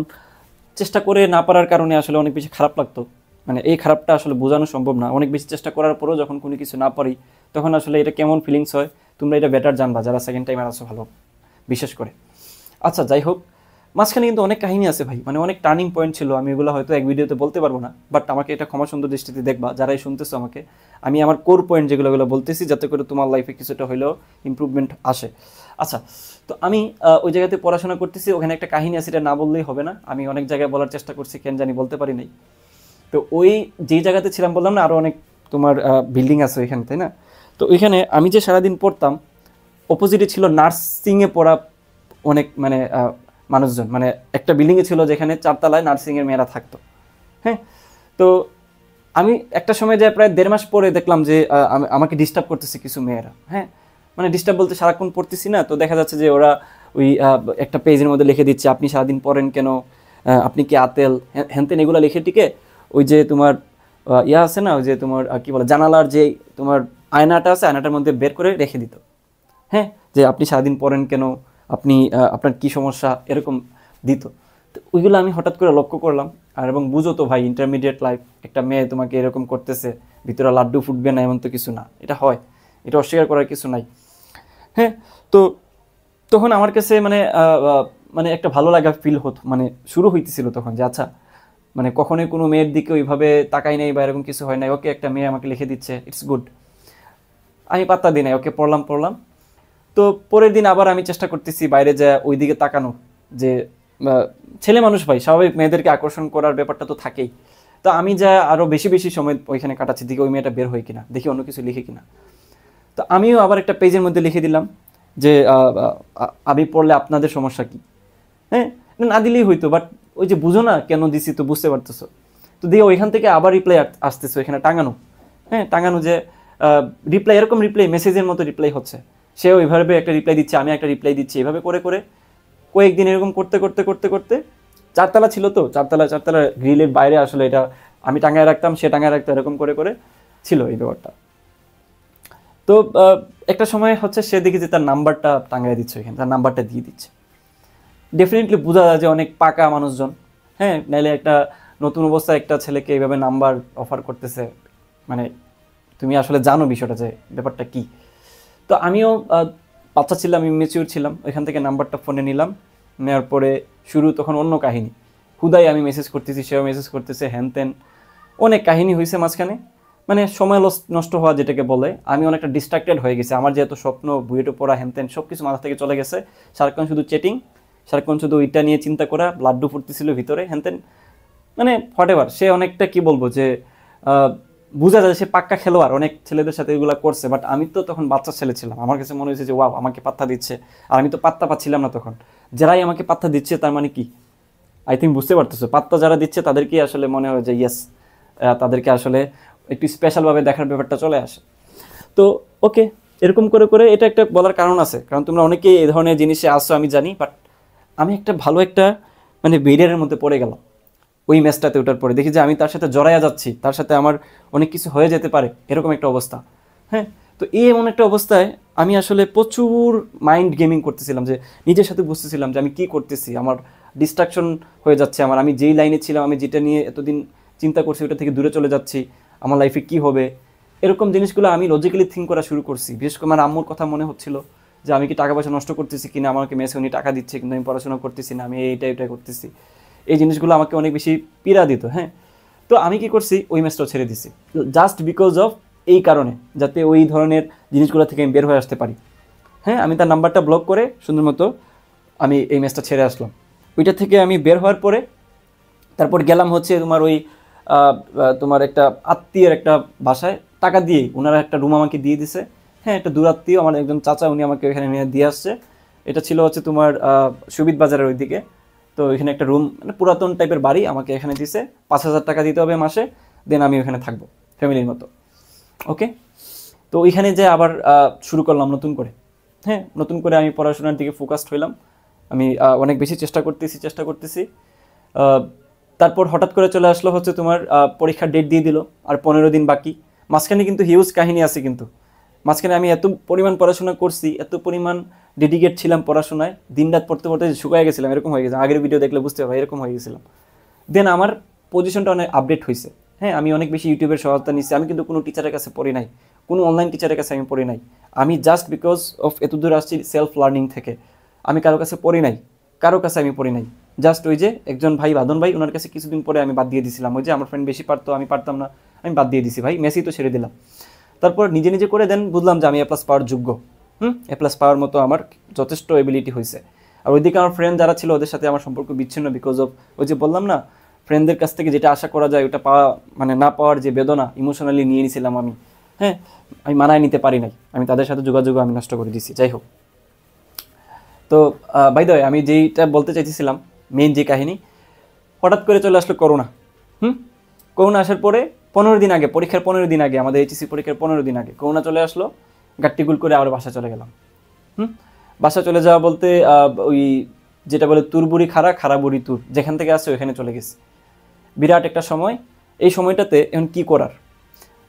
চেষ্টা করে না পারার কারণে আসলে অনেক বেশি খারাপ লাগতো। মানে এই খারাপটা আসলে বোঝানো সম্ভব না। অনেক বেশি চেষ্টা করার পরেও যখন কোনো কিছু না পারি, তখন আসলে এটা কেমন ফিলিংস হয় তোমরা এটা বেটার জানবা, যারা সেকেন্ড টাইম আসো ভালো বিশেষ করে। আচ্ছা, যাই হোক, মাঝখানে কিন্তু অনেক কাহিনী আছে ভাই, মানে অনেক টার্নিং পয়েন্ট ছিল। আমি এগুলো হয়তো এক ভিডিওতে বলতে পারবো না, বাট আমাকে এটা ক্ষমা সুন্দর দৃষ্টিতে দেখবা যারাই শুনতেছো আমাকে। আমি আমার কোর পয়েন্ট যেগুলো বলতেছি, যাতে করে তোমার লাইফে কিছুটা হলেও ইমপ্রুভমেন্ট আসে। আচ্ছা, তো আমি ওই জায়গাতে পড়াশোনা করতেছি, ওখানে একটা কাহিনী আছে, এটা না বললেই হবে না। আমি অনেক জায়গায় বলার চেষ্টা করছি, কেন জানি বলতে পারি নাই। তো ওই যেই জায়গাতে ছিলাম, বললাম না আরও অনেক তোমার বিল্ডিং আছে ওইখানে, তাই না? তো ওইখানে আমি যে সারাদিন পড়তাম, অপোজিটে ছিল নার্সিংয়ে পড়া অনেক মানে মানুষজন, মানে একটা বিল্ডিংয়ে ছিল যেখানে 4তলায় নার্সিংয়ের মেয়েরা থাকতো। হ্যাঁ, তো আমি একটা সময় যায় প্রায় 1.5 মাস পরে দেখলাম যে আমাকে ডিস্টার্ব করতেছে কিছু মেয়েরা। হ্যাঁ, মানে ডিস্টার্ব বলতে সারাক্ষণ পড়তেছি না, তো দেখা যাচ্ছে যে ওরা ওই একটা পেজের মধ্যে লিখে দিচ্ছে, আপনি সারাদিন পড়েন কেন, আপনি কি আতেল, হ্যানতেন, এগুলো লিখে টিকে ওই যে তোমার ইয়া আছে না, ওই যে তোমার কি বলে জানালার যে তোমার আয়নাটা আছে, আয়নাটার মধ্যে বের করে রেখে দিত। হ্যাঁ, যে আপনি সারাদিন পড়েন কেন, আপনি আপনার কি সমস্যা, এরকম দিত। তো ওইগুলো আমি হঠাৎ করে লক্ষ্য করলাম। আর এবং বুঝো তো ভাই, ইন্টারমিডিয়েট লাইফ, একটা মেয়ে তোমাকে এরকম করতেছে, ভিতরে লাড্ডু ফুটবে না এমন তো কিছু না, এটা হয়, এটা অস্বীকার করার কিছু নাই। হ্যাঁ, তো তখন আমার কাছে মানে মানে একটা ভালো লাগা ফিল হতো, মানে শুরু হইতেছিল তখন, যে আচ্ছা, মানে কখনোই কোনো মেয়ের দিকে ওইভাবে তাকাই নাই বা এরকম কিছু হয় নাই, ওকে একটা মেয়ে আমাকে লিখে দিচ্ছে, ইটস গুড। আমি পাত্তা দিই নাই, ওকে পড়লাম। তো পরের দিন আবার আমি চেষ্টা করতেছি বাইরে যা ওই দিকে তাকানো, যে ছেলে মানুষ ভাই, স্বাভাবিক মেয়েদেরকে আকর্ষণ করার ব্যাপারটা তো থাকেই। তো আমি যা আরও বেশি বেশি সময় ওইখানে কাটাচ্ছি, দেখি ওই মেয়েটা বের হয় কিনা, দেখি অন্য কিছু লিখে কিনা। তো আমিও আবার একটা পেজের মধ্যে লিখে দিলাম যে আমি পড়লে আপনাদের সমস্যা কি। হ্যাঁ, না দিলেই হইতো, বাট ওই যে বুঝো না কেন দিছি, তো বুঝতে পারতেছো। তো দিয়ে ওইখান থেকে আবার রিপ্লাই আসতেছে ওইখানে টাঙানো। হ্যাঁ, টাঙানো যে রিপ্লাই, এরকম রিপ্লাই মেসেজের মতো রিপ্লাই হচ্ছে, সে ওইভাবে একটা রিপ্লাই দিচ্ছে, আমি একটা রিপ্লাই দিচ্ছি, এভাবে করে করে কয়েকদিন এরকম করতে করতে করতে করতে 4তলা ছিল, তো চারতলা গ্রিলের বাইরে আসলে এটা আমি টাঙায় রাখতাম, সে টাঙায় রাখতো, এরকম করে করে ছিল এই ব্যাপারটা। তো একটা সময় হচ্ছে সে দেখি যে তার নাম্বারটা টাঙায় দিচ্ছে, এখানে তার নাম্বারটা দিয়ে দিচ্ছে। ডেফিনেটলি বোঝা যায় যে অনেক পাকা মানুষজন। হ্যাঁ, নাইলে একটা নতুন অবস্থায় একটা ছেলেকে এইভাবে নাম্বার অফার করতেছে, মানে তুমি আসলে জানো বিষয়টা যে ব্যাপারটা কি। তো আমিও বাচ্চা ছিলাম, ইমেচিউর ছিলাম, ওইখান থেকে নাম্বারটা ফোনে নিলাম। নেওয়ার পরে শুরু তখন অন্য কাহিনী, হুদাই আমি মেসেজ করতেছি, সেও মেসেজ করতেছে, হ্যান ত্যান অনেক কাহিনী হয়েছে মাঝখানে। মানে সময় নষ্ট হওয়া যেটাকে বলে, আমি অনেকটা ডিস্ট্রাক্টেড হয়ে গেছি। আমার যেহেতু স্বপ্ন, বুয়েটে পড়া, হ্যান ত্যান সব কিছু মাথা থেকে চলে গেছে। সারাক্ষণ শুধু চেটিং, সারাক্ষণ শুধু ওইটা নিয়ে চিন্তা করা, লাড্ডু ফুটতেছিল ভিতরে, হ্যান ত্যান। মানে হোয়াট এভার, সে অনেকটা কি বলবো যে বোঝা যায় সে পাক্কা খেলোয়াড়, অনেক ছেলেদের সাথে এগুলো করছে। বাট আমি তো তখন বাচ্চা ছেলে ছিলাম, আমার কাছে মনে হয়েছে যে ওয়াও আমাকে পাত্তা দিচ্ছে, আর আমি তো পাত্তা পাচ্ছিলাম না তখন। যারাই আমাকে পাত্তা দিচ্ছে তার মানে কি, আই থিঙ্ক বুঝতে পারতেছো, পাত্তা যারা দিচ্ছে তাদেরকেই আসলে মনে হয় যে ইয়েস, তাদেরকে আসলে একটু স্পেশালভাবে দেখার ব্যাপারটা চলে আসে। তো ওকে, এরকম করে করে এটা একটা বলার কারণ আছে, কারণ তোমরা অনেকেই এই ধরনের জিনিসে আসছো আমি জানি। বাট আমি একটা ভালো একটা মানে বেরিয়ারের মধ্যে পড়ে গেলাম ওই ম্যাচটাতে ওঠার পরে। দেখি যে আমি তার সাথে জড়াইয়া যাচ্ছি, তার সাথে আমার অনেক কিছু হয়ে যেতে পারে, এরকম একটা অবস্থা। হ্যাঁ, তো এই এমন একটা অবস্থায় আমি আসলে প্রচুর মাইন্ড গেমিং করতেছিলাম, যে নিজের সাথে বুঝতেছিলাম যে আমি কি করতেছি, আমার ডিস্ট্রাকশন হয়ে যাচ্ছে। আমি যেই লাইনে ছিলাম, আমি যেটা নিয়ে এতদিন চিন্তা করছি ওটা থেকে দূরে চলে যাচ্ছি, আমার লাইফে কি হবে, এরকম জিনিসগুলো আমি লজিক্যালি থিঙ্ক করা শুরু করছি। বিশেষ করে আমার আম্মুর কথা মনে হচ্ছিল যে আমি কি টাকা পয়সা নষ্ট করতেছি কিনা, আমাকে মেসে উনি টাকা দিচ্ছে কিন্তু আমি পড়াশোনা করতেছি না, আমি এইটা করতেছি। এই জিনিসগুলো আমাকে অনেক বেশি পীড়া দিত। হ্যাঁ, তো আমি কি করছি, ওই ম্যাচটাও ছেড়ে দিছি জাস্ট বিকজ অফ এই কারণে, যাতে ওই ধরনের জিনিসগুলো থেকে আমি বের হয়ে আসতে পারি। হ্যাঁ, আমি তার নাম্বারটা ব্লক করে সুন্দর মতো আমি এই ম্যাচটা ছেড়ে আসলাম। ওইটা থেকে আমি বের হওয়ার পরে তারপর গেলাম হচ্ছে তোমার ওই তোমার একটা আত্মীয়ের একটা বাসায় টাকা দিয়েই, ওনারা একটা রুম আমাকে দিয়ে দিছে। হ্যাঁ, একটা দূরাত্মীয় আমার একজন চাচা, উনি আমাকে ওইখানে নিয়ে দিয়ে আসছে। এটা ছিল হচ্ছে তোমার সুবিদ বাজারের ওইদিকে। তো এখানে একটা রুম, মানে পুরাতন টাইপের বাড়ি আমাকে এখানে দিছে, 5,000 টাকা দিতে হবে মাসে, দেন আমি ওখানে থাকবো ফ্যামিলির মতো। ওকে, তো ওইখানে যে আবার শুরু করলাম নতুন করে। হ্যাঁ, নতুন করে আমি পড়াশোনার দিকে ফোকাসড হইলাম। আমি অনেক বেশি চেষ্টা করতেছি। তারপর হঠাৎ করে চলে আসলো হচ্ছে তোমার পরীক্ষার ডেট দিয়ে দিল, আর 15 দিন বাকি। মাঝখানে কিন্তু হিউজ কাহিনী আছে, কিন্তু মাঝখানে আমি এত পরিমাণ পড়াশোনা করছি, এত পরিমাণ ডেডিকেট ছিলাম পড়াশোনায়, দিনরাত পড়তে পড়তে শুকায় গেছিলাম, এরকম হয়ে গেছে। আগের ভিডিও দেখলে বুঝতে পারবে, এরকম হয়ে গেছিলাম। দেন আমার পজিশনটা অনেক আপডেট হয়েছে। হ্যাঁ, আমি অনেক বেশি ইউটিউবের সহায়তা নিচ্ছি। আমি কিন্তু কোনো টিচারের কাছে পড়ি নাই, কোনো অনলাইন টিচারের কাছে আমি পড়ি নাই। আমি জাস্ট বিকজ অফ এত দূর আসছি সেলফ লার্নিং থেকে, আমি কারো কাছে পড়ি নাই, আমি পড়ি নাই। জাস্ট ওই যে একজন ভাই, বাদন ভাই, ওনার কাছে কিছুদিন পরে আমি বাদ দিয়ে দিয়েছিলাম। ওই যে আমার ফ্রেন্ড বেশি পারতো, আমি পারতাম না, আমি বাদ দিয়ে দিছি ভাই, মেসি তো ছেড়ে দিলাম। তারপর নিজে নিজে করে দেন বুঝলাম যে আমি A+ পাওয়ার যোগ্য। A+ পাওয়ার মতো আমার যথেষ্ট এবিলিটি হয়েছে। আর ওইদিকে আমার ফ্রেন্ড যারা ছিল ওদের সাথে আমার সম্পর্ক বিচ্ছিন্ন, বিকজ অফ ওই যে বললাম না, ফ্রেন্ডদের কাছ থেকে যেটা আশা করা যায় ওটা পাওয়া, মানে না পাওয়ার যে বেদনা ইমোশনালি নিয়ে নিয়েছিলাম আমি। হ্যাঁ, আমি মানায় নিতে পারি নাই, আমি তাদের সাথে যোগাযোগ আমি নষ্ট করে দিছি। যাই হোক, তো বাই দ্য ওয়ে, আমি যেইটা বলতে চাইছিলাম, মেইন যে কাহিনী, হঠাৎ করে চলে আসলো করোনা। করোনা আসার পরে 15 দিন আগে, পরীক্ষার 15 দিন আগে, আমাদের এইচএসসি পরীক্ষার 15 দিন আগে করোনা চলে আসলো। গাট্টিগুল করে আবার বাসা চলে গেলাম। বাসা চলে যাওয়া বলতে ওই যেটা বলে তুর বুড়ি খাড়া, খাড়া বুড়ি তুর, যেখান থেকে আসছে ওইখানে চলে গেছে। বিরাট একটা সময়। এই সময়টাতে এখন কী করার,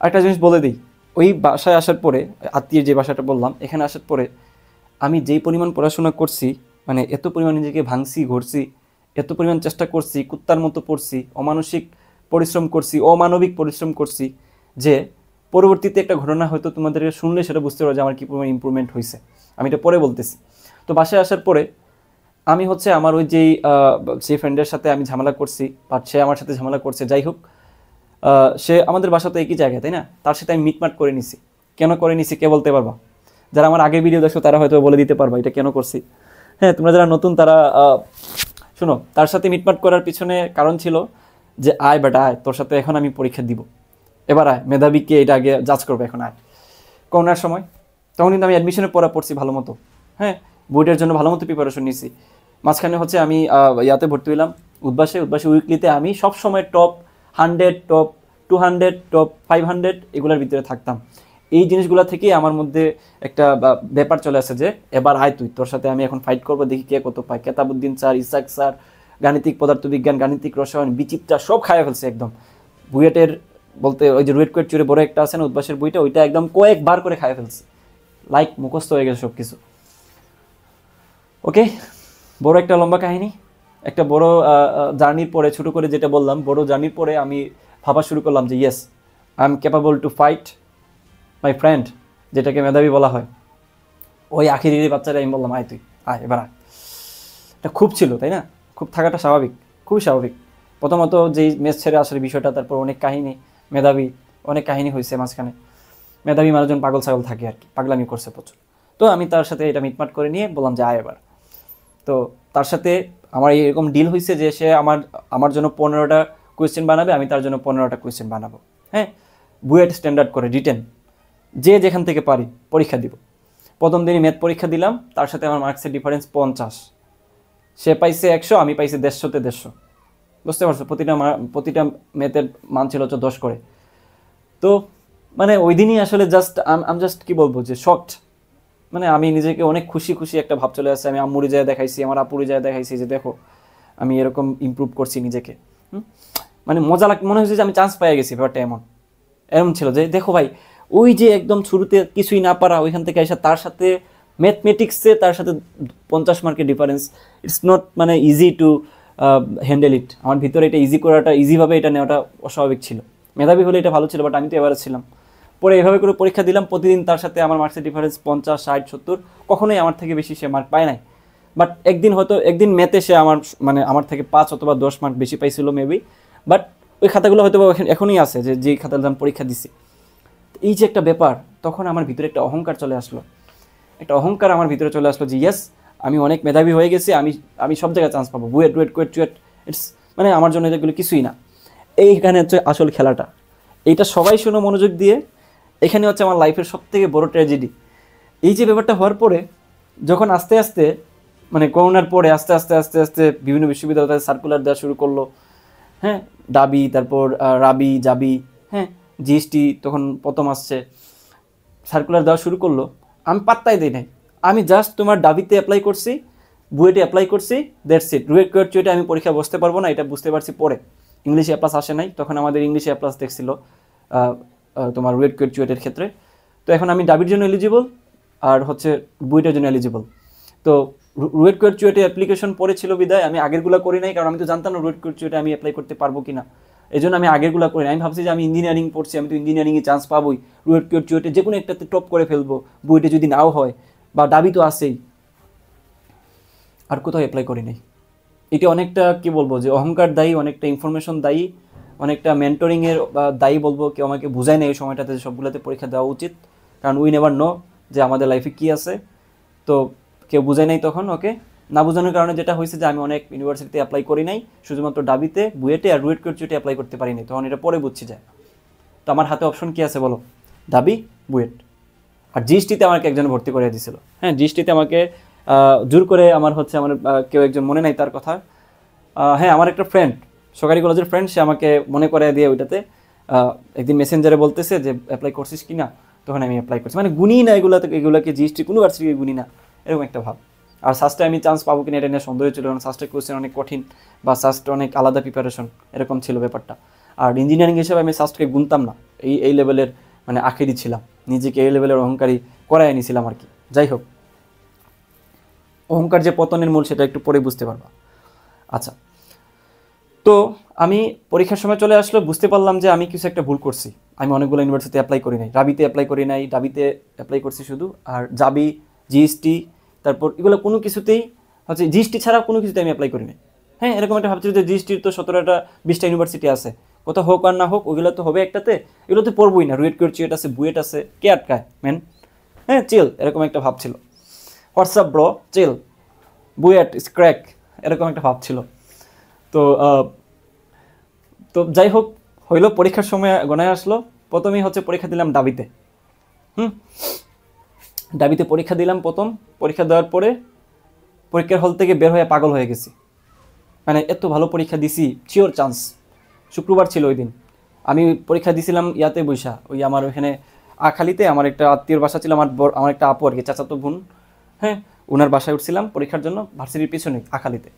একটা জিনিস বলে দিই, ওই বাসায় আসার পরে, আত্মীয় যে বাসাটা বললাম, এখানে আসার পরে আমি যেই পরিমাণ পড়াশোনা করছি, মানে এত পরিমাণ নিজেকে ভাঙছি, ঘুরছি, এত পরিমাণ চেষ্টা করছি, কুত্তার মতো পড়ছি, অমানসিক পরিশ্রম করছি, অমানবিক পরিশ্রম করছি, যে পরবর্তীতে একটা ঘটনা হয়তো তোমাদের শুনলে সেটা বুঝতে পারো যে আমার কী পরিমাণ ইম্প্রুভমেন্ট হয়েছে। আমি এটা পরে বলতেছি। তো বাসায় আসার পরে আমি হচ্ছে আমার ওই যেই যে ফ্রেন্ডের সাথে আমি ঝামেলা করছি, বাট সে আমার সাথে ঝামেলা করছে, যাই হোক, সে আমাদের বাসা তো একই জায়গায়, তাই না? তার সাথে আমি মিটমাট করে নিছি। কেন করে নিছি কে বলতে পারবা? যারা আমার আগের ভিডিও দেখছো তারা হয়তো বলে দিতে পারবা এটা কেন করছি। হ্যাঁ, তোমরা যারা নতুন তারা শোনো, তার সাথে মিটমাট করার পিছনে কারণ ছিল যে আয় বেটা আয়, তোর সাথে এখন আমি পরীক্ষা দিব, এবার আয়, মেধাবীকে এটা আগে জাজ করবে, এখন আয়। করোনার সময় তখন কিন্তু আমি অ্যাডমিশনের পড়া পড়ছি ভালো মতো। হ্যাঁ, বোর্ডের জন্য ভালো মতো প্রিপারেশন নিয়েছি। মাঝখানে হচ্ছে আমি ইয়াতে ভর্তি হইলাম, উদ্বাসে উইকলিতে আমি সবসময় টপ 100, টপ 200, টপ 500 এগুলোর ভিতরে থাকতাম। এই জিনিসগুলো থেকেই আমার মধ্যে একটা ব্যাপার চলে আসে যে এবার আয় তুই, তোর সাথে আমি এখন ফাইট করবো, দেখি কে কত পায়। কেতাবুদ্দিন স্যার, ইসাক স্যার, গাণিতিক পদার্থবিজ্ঞান, গাণিতিক রসায়ন, বিচিত্রা সব খাইয়া ফেলছে একদম। বুয়েটের বলতে ওই যে রুয়েট কোয়েট চুরে বড় একটা আছে না উদ্বাসের বইটা, ওইটা একদম কয়েকবার করে খাইয়া ফেলছে, লাইক মুখস্থ হয়ে গেছে সব কিছু। ওকে, বড় একটা লম্বা কাহিনী, একটা বড় জার্নির পরে, ছোটো করে যেটা বললাম, বড় জার্নির পরে আমি ভাবা শুরু করলাম যে yes, I am capable to fight my friend, যেটাকে মেধাবী বলা হয়। ওই আখিরি বাচ্চারা আমি বললাম আয় তুই আয় এবার আয়। এটা খুব ছিল তাই না, খুব থাকাটা স্বাভাবিক, খুবই স্বাভাবিক। প্রথমত যেই মেস ছেড়ে আসার বিষয়টা, তারপর অনেক কাহিনী, মেধাবী, অনেক কাহিনী হয়েছে মাঝখানে। মেধাবী মানুষজন পাগল ছাগল থাকে আর কি, পাগলামি করছে প্রচুর। তো আমি তার সাথে এটা মিটমাট করে নিয়ে বললাম যে আয় এবার। তো তার সাথে আমার এরকম ডিল হয়েছে যে সে আমার জন্য 15টা কোয়েশ্চেন বানাবে, আমি তার জন্য 15টা কোয়েশ্চেন বানাবো। হ্যাঁ, বুয়েট স্ট্যান্ডার্ড করে রিটেন, যে যেখান থেকে পারি পরীক্ষা দিব। প্রথম দিনই ম্যাথ পরীক্ষা দিলাম, তার সাথে আমার মার্কসের ডিফারেন্স 50। সে পাইছে 100, আমি পাইছি 150-তে 150। বুঝতে পারছো, প্রতিটা ম্যাথের মান ছিল 10 করে। তো মানে ওই দিনই আসলে জাস্ট কি বলবো যে শকড। মানে আমি নিজেকে অনেক খুশি একটা ভাব চলে আসছে। আমি আম্মুরি যায় দেখাইছি, আমার আপুরি যায় দেখাইছি যে দেখো আমি এরকম ইমপ্রুভ করছি নিজেকে। মানে মনে হয়েছে যে আমি চান্স পেয়ে গেছি। ব্যাপারটা এরকম ছিল যে দেখো ভাই, ওই যে একদম শুরুতে কিছুই না পারা, ওইখান থেকে এসে তার সাথে ম্যাথমেটিক্সে তার সাথে 50 মার্কের ডিফারেন্স, ইটস নট মানে ইজি টু হ্যান্ডেল ইট। আমার ভিতরে এটা ইজিভাবে এটা নেওয়াটা অস্বাভাবিক ছিল। মেধাবী হলে এটা ভালো ছিল, বাট আমি তো এভারেজ ছিলাম। পরে এভাবে করে পরীক্ষা দিলাম, প্রতিদিন তার সাথে আমার মার্কসের ডিফারেন্স 50, 60, 70, কখনোই আমার থেকে বেশি সে মার্ক পায় নাই। বাট একদিন ম্যাথে সে আমার থেকে 5 অথবা 10 মার্ক বেশি পাইছিল মেবি। বাট ওই খাতাগুলো হয়তো এখনই আছে, যে খাতার আমি পরীক্ষা দিছি। এই যে একটা ব্যাপার, তখন আমার ভিতরে একটা অহংকার চলে আসলো। একটা অহংকার আমার ভিতরে চলে আসলো যে ইয়েস, আমি অনেক মেধাবী হয়ে গেছি, আমি সব জায়গায় চান্স পাবো। বুয়েট চুয়েট ইটস মানে আমার জন্য এগুলো কিছুই না। এইখানে হচ্ছে আসল খেলাটা। এইটা সবাই শুনো মনোযোগ দিয়ে। এখানে হচ্ছে আমার লাইফের সবথেকে বড় ট্র্যাজেডি। এই যে ব্যাপারটা হওয়ার পরে, যখন আস্তে আস্তে মানে করোনার পরে আস্তে আস্তে বিভিন্ন বিশ্ববিদ্যালয় সার্কুলার দেওয়া শুরু করলো। হ্যাঁ, দাবি, তারপর রাবি জাবি, হ্যাঁ জিএসটি তখন প্রথম আসছে, সার্কুলার দেওয়া শুরু করলো। আমি পাত্তাই দিই নাই। আমি জাস্ট তোমার দাবিতে অ্যাপ্লাই করছি, বুয়েটে অ্যাপ্লাই করছি, দ্যাটস ইট। চুয়েটে আমি পরীক্ষা বসতে পারবো না, এটা বুঝতে পারছি পরে। ইংলিশে এ প্লাস আসে নাই, তখন আমাদের ইংলিশে এ প্লাস দেখছিল তোমার চুয়েটের ক্ষেত্রে। তো এখন আমি দাবির জন্য এলিজিবল, আর হচ্ছে বুয়েটের জন্য এলিজিবল। তো চুয়েটে অ্যাপ্লিকেশন পড়েছিল বিদায় আমি আগেরগুলো করি নাই, কারণ আমি তো জানতাম না চুয়েটে আমি অ্যাপ্লাই করতে পারবো কিনা। এই জন্য আমি আগেরগুলো করি না। আমি ভাবছি যে আমি ইঞ্জিনিয়ারিং পড়ছি, আমি তো ইঞ্জিনিয়ারিংয়ে চান্স পাবোই, চুয়েটে যে কোনো একটাতে টপ করে ফেলবো, বুয়েটে যদি নাও হয়, বা দাবি তো আসেই। আর কোথাও অ্যাপ্লাই করি নাই। এটা অনেকটা কি বলবো যে অহংকার দায়ী, অনেকটা ইনফরমেশন দায়ী, অনেকটা মেন্টরিংয়ের দায়ী বলবো। কেউ আমাকে বুঝায় না এই সময়টাতে সবগুলোতে পরীক্ষা দেওয়া উচিত, কারণ উই নেভার নো যে আমাদের লাইফে কী আছে। তো কেউ বুঝায় নাই তখন। ওকে, না বোঝানোর কারণে যেটা হয়েছে যে আমি অনেক ইউনিভার্সিটিতে অ্যাপ্লাই করি নাই, শুধুমাত্র দাবিতে, বুয়েটে আর চুয়েটে অ্যাপ্লাই করতে পারিনি। তখন এটা পরে বুঝছি যায়। তো আমার হাতে অপশন কী আছে বলো, দাবি, বুয়েট। আর জিএসটিতে আমাকে একজন ভর্তি করে দিয়েছিল। হ্যাঁ, জিএসটিতে আমাকে জোর করে আমার কেউ একজন, মনে নাই তার কথা, হ্যাঁ আমার একটা ফ্রেন্ড, সরকারি কলেজের ফ্রেন্ড, সে আমাকে মনে করে দিয়ে ওইটাতে একদিন মেসেঞ্জারে বলতেছে যে অ্যাপ্লাই করছিস কি না। তখন আমি অ্যাপ্লাই করছি। মানে গুনি না এগুলোকে জিএসটি কোনো ভার্সিটিকে গুনি না, এরকম একটা ভাব। আর সাস্টে আমি চান্স পাবো কিনা এটা নিয়ে সন্দেহ ছিল, কারণ সাস্টের কোয়েশ্চেন অনেক কঠিন, বা সাস্টে অনেক আলাদা প্রিপারেশন, এরকম ছিল ব্যাপারটা। আর ইঞ্জিনিয়ারিং হিসেবে আমি সাস্টকে গুনতাম না, এই লেভেলের মানে আখেরি ছিলাম, নিজেকে এই লেভেলের অহংকারী করাই নিয়েছিলাম আর কি। যাই হোক, অহংকার যে পতনের মূল সেটা একটু পরে বুঝতে পারবা। আচ্ছা, তো আমি পরীক্ষার সময় চলে আসলো, বুঝতে পারলাম যে আমি কিছু একটা ভুল করছি। আমি অনেকগুলো ইউনিভার্সিটিতে অ্যাপ্লাই করি নাই, রাবিতে অ্যাপ্লাই করি নাই, দাবিতে অ্যাপ্লাই করছি শুধু। আর জাবি, জিএসটি, তারপর এগুলো কোনো কিছুতেই হচ্ছে, জিএসটি ছাড়া কোনো কিছুতে আমি অ্যাপ্লাই করি নাই। হ্যাঁ, এরকম একটা ভাবছি যে জিএসটির তো 17টা 20টা ইউনিভার্সিটি আছে, কোথাও হোক আর না হোক ওইগুলো তো হবে একটাতে, এগুলোতে পড়বই না। চুয়েট আছে, বুয়েট আছে, কে আটকায় ম্যান। হ্যাঁ, চিল, এরকম একটা ভাব ছিল। হোয়াটসঅ্যাপ ব্রো, চিল, বুয়েট স্ক্র্যাক, এরকম একটা ভাব ছিল। তো তো যাই হোক, হইলো, পরীক্ষার সময় গণায় আসলো। প্রথমেই হচ্ছে পরীক্ষা দিলাম দাবিতে। দাবিতে পরীক্ষা দিলাম। প্রথম পরীক্ষা দেওয়ার পরে পরীক্ষার হল থেকে বের হয়ে পাগল হয়ে গেছি। মানে এত ভালো পরীক্ষা দিছি, শিওর চান্স। শুক্রবার ছিল ওই দিন। আমি পরীক্ষা দিছিলাম ইয়াতে বৈশা, ওই আমার ওইখানে আখালিতে আমার একটা আত্মীয়র বাসা ছিল, আমার একটা আপু আর কি, চাচাতো বোন। হ্যাঁ, ওনার বাসায় উঠছিলাম পরীক্ষার জন্য, ভার্সিটির পিছনে আখালিতে।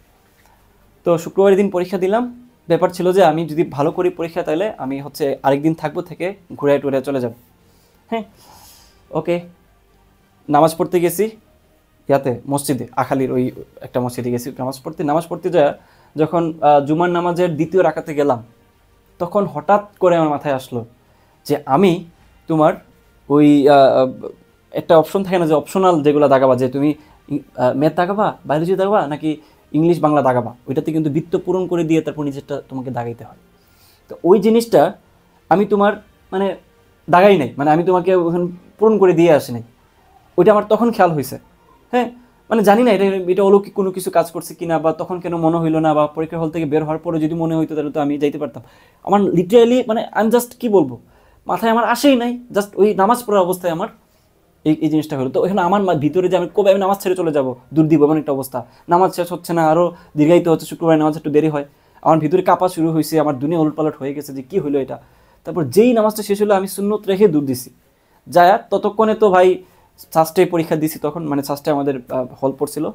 তো শুক্রবারের দিন পরীক্ষা দিলাম। ব্যাপার ছিল যে আমি যদি ভালো করি পরীক্ষা, তাহলে আমি হচ্ছে আরেকদিন থাকবো, থেকে ঘুরে টুরে চলে যাব। হ্যাঁ, ওকে, নামাজ পড়তে গেছি, ইয়াতে মসজিদে আখালির ওই একটা মসজিদে গেছি নামাজ পড়তে যায়, যখন জুমার নামাজের দ্বিতীয় রাকাতে গেলাম, তখন হঠাৎ করে আমার মাথায় আসলো যে আমি তোমার ওই একটা অপশন থাকে না, যে অপশনাল যেগুলো দাগাবা, যে তুমি ম্যাথ দাগাবা, বায়োলজি দাগাবা নাকি ইংলিশ বাংলা দাগাবা, ওইটাতে কিন্তু বৃত্ত পূরণ করে দিয়ে তারপর নিজেরটা তোমাকে দাগাইতে হয়। তো ওই জিনিসটা আমি তোমার মানে দাগাই নাই, মানে আমি তোমাকে ওখানে পূরণ করে দিয়ে আসি নাই, ওইটা আমার তখন খেয়াল হয়েছে। হ্যাঁ, মানে জানি না এটা এটা অলৌকিক কোনো কিছু কাজ করছে কিনা, বা তখন কেন মনে হইলো না, বা পরীক্ষার হল থেকে বের হওয়ার পরে যদি মনে হইতো তাহলে তো আমি যাইতে পারতাম। আমার লিটারালি মানে আমি জাস্ট কী বলবো, মাথায় আমার আসেই নাই, জাস্ট ওই নামাজ পড়ার অবস্থায় আমার এই জিনিসটা হলো। তো এখানে আমার ভিতরে যে আমি কবে আমি নামাজ ছেড়ে চলে যাবো, দূর দিব এমন একটা অবস্থা, নামাজ শেষ হচ্ছে না, আরও দীর্ঘায়িত হচ্ছে, শুক্রবার নামাজ একটু দেরি হয়, আমার ভিতরে কাঁপা শুরু হয়েছে, আমার দুনিয়া উলটপালট হয়ে গেছে যে কী হলো এটা। তারপর যেই নামাজটা শেষ হলো আমি সুন্নত রেখে দূর দিছি যায়, ততক্ষণে তো ভাই সাস্টে পরীক্ষা দিছি, তখন মানে সাস্টে আমাদের হল পড়ছিল,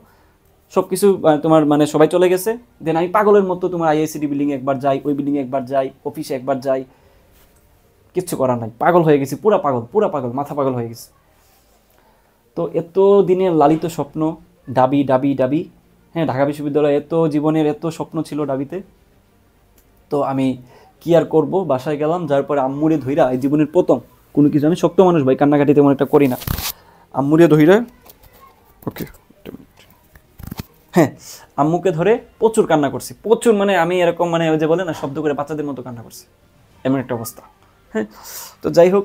সব কিছু তোমার মানে সবাই চলে গেছে। দেন আমি পাগলের মতো তোমার আইআইসিডি বিল্ডিংয়ে একবার যাই, ওই বিল্ডিংয়ে একবার যাই, অফিসে একবার যাই, কিচ্ছু করার নাই, পাগল হয়ে গেছি, পুরা পাগল, মাথা পাগল হয়ে গেছে। তো এত দিনের লালিত স্বপ্ন, ডাবি ডাবি ডাবি, হ্যাঁ, ঢাকা বিশ্ববিদ্যালয়ে এত জীবনের এত স্বপ্ন ছিল ডাবিতে। তো আমি কি আর করব, বাসায় গেলাম, যার পরে আম্মুরে ধইরা, এই জীবনের প্রথম কোনো কিছু, আমি শক্ত মানুষ ভাই, কান্নাকাটি তেমন একটা করি না, আম্মুরে ধইরা, ওকে হ্যাঁ, আম্মুকে ধরে প্রচুর কান্না করছি, প্রচুর, মানে আমি এরকম মানে ওই যে বলে না শব্দ করে বাচ্চাদের মতো কান্না করছি, এমন একটা অবস্থা। হ্যাঁ, তো যাই হোক,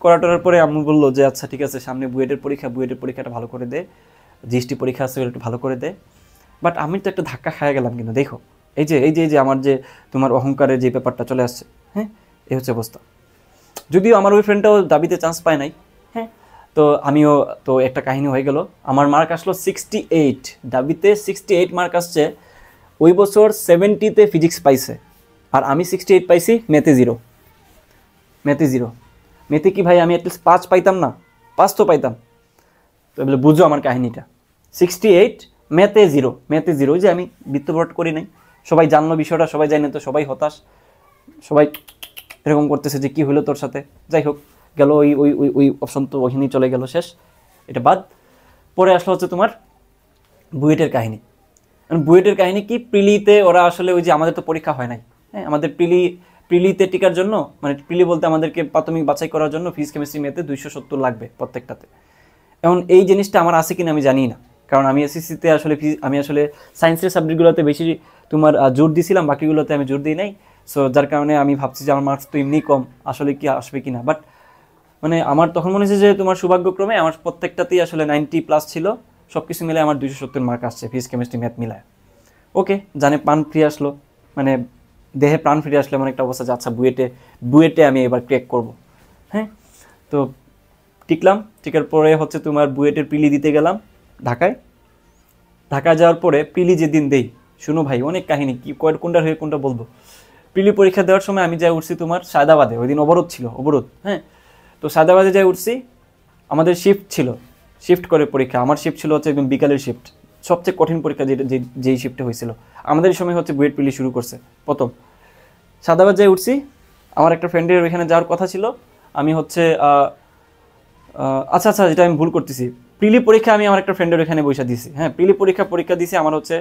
করাটার পরে আম্মু বললো যে আচ্ছা ঠিক আছে, সামনে বুয়েটের পরীক্ষাটা ভালো করে দে, জিএসটি পরীক্ষা আছে একটু ভালো করে দে। বাট আমি তো একটা ধাক্কা খাইয়া গেলাম, কিন্তু দেখো এই যে আমার যে তোমার অহংকারের যে ব্যাপারটা চলে আসছে। হ্যাঁ, এই হচ্ছে অবস্থা। যদিও আমার ওই ফ্রেন্ডটাও দাবিতে চান্স পায় নাই। হ্যাঁ, তো আমিও তো একটা কাহিনী হয়ে গেল, আমার মার্ক আসলো 68, দাবিতে 68 মার্ক আসছে। ওই বছর 70-তে ফিজিক্স পাইছে, আর আমি 68 পাইছি, ম্যাথে জিরো। ম্যাথে কি ভাই আমি অ্যাটলিস্ট 5 পাইতাম না? 5 তো পাইতাম। তো বলে বুঝো আমার কাহিনীটা, 68 ম্যাথে জিরো, যে আমি বৃত্তপাঠ করি নাই। সবাই জানলো বিষয়টা, সবাই জানে, তো সবাই হতাশ, সবাই এরকম করতেছে যে কি হলো তোর সাথে। যাই হোক, গেল ওই ওই ওই ওই অপশন তো ওইখানেই চলে গেল, শেষ, এটা বাদ। পরে আসলো হচ্ছে তোমার বুয়েটের কাহিনী। বুয়েটের কাহিনী কি, প্রিলিতে ওরা আসলে ওই যে আমাদের তো পরীক্ষা হয় নাই, হ্যাঁ, আমাদের প্রিলিতে টিকার জন্য, মানে প্রিলি বলতে আমাদেরকে প্রাথমিক বাছাই করার জন্য ফিজিক্স কেমিস্ট্রি ম্যাথে 270 লাগবে প্রত্যেকটাতে। এখন এই জিনিসটা আমার আছে কিনা আমি জানি না, কারণ আমি এসএসসিতে আসলে আমি আসলে সায়েন্সের সাবজেক্টগুলোতে বেশি তোমার জোর দিছিলাম, বাকিগুলোতে আমি জোর দিই নাই। সো যার কারণে আমি ভাবছি যে আমার মার্কস তো এমনি কম, আসলে কি আসবে কিনা। বাট মানে আমার তখন মনে হচ্ছে যে তোমার সৌভাগ্যক্রমে আমার প্রত্যেকটাতেই আসলে 90+ ছিল, সব কিছু মিলে আমার 270 মার্ক আসছে ফিজিক্স কেমিস্ট্রি ম্যাথ মিলায়। ওকে, জানে প্রাণ ফিরে আসলো, মানে দেহে প্রাণ ফিরে আসলে এমন একটা অবস্থা যে আচ্ছা বুয়েটে আমি এবার ক্র্যাক করব। হ্যাঁ, তো টিকার পরে হচ্ছে তোমার বুয়েটের প্রিলি দিতে গেলাম ঢাকায় যাওয়ার পরে প্রিলি যেদিন দেই, শুনো ভাই অনেক কাহিনী, কি কোনটা হয়ে কোনটা বলবো। প্রিলি পরীক্ষা দেওয়ার সময় আমি যাই উঠছি তোমার সায়দাবাদে, ওই দিন অবরোধ ছিল। হ্যাঁ, তো সায়দাবাদে যাই উঠছি, আমাদের শিফট করে পরীক্ষা, আমার শিফট ছিল হচ্ছে একদম বিকালের শিফট, সবচেয়ে কঠিন পরীক্ষা যেই শিফটে হয়েছিল আমাদের সময় হচ্ছে বুয়েট প্রিলি শুরু করছে প্রথম। সায়দাবাদ যাই উঠছি, আমার একটা ফ্রেন্ডের ওইখানে যাওয়ার কথা ছিল, আমি হচ্ছে আচ্ছা যেটা আমি ভুল করতেছি, প্রিলি পরীক্ষা আমি আমার একটা ফ্রেন্ডের ওখানে বসে দিয়েছি। হ্যাঁ, প্রিলি পরীক্ষা দিয়েছি, আমার হচ্ছে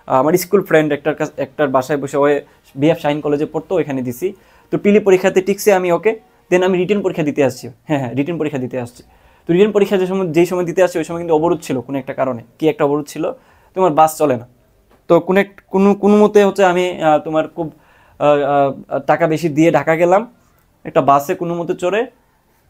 আমার স্কুল ফ্রেন্ড একটার বাসায় বসে, ওই বিএফ শাইন কলেজে পড়তো, ওইখানে দিছি। তো প্রিলি পরীক্ষাতে টিকছে আমি, ওকে। দেন আমি রিটেন পরীক্ষা দিতে আসছি, হ্যাঁ রিটেন পরীক্ষা দিতে আসছি। তো রিটেন পরীক্ষা যেই সময় দিতে আসছি, ওই সময় কিন্তু অবরোধ ছিল, কোনো একটা কারণে, কি একটা অবরোধ ছিল, তোমার বাস চলে না। তো কোনো মতে হচ্ছে আমি তোমার খুব টাকা বেশি দিয়ে ঢাকা গেলাম, একটা বাসে কোনো মতে চড়ে।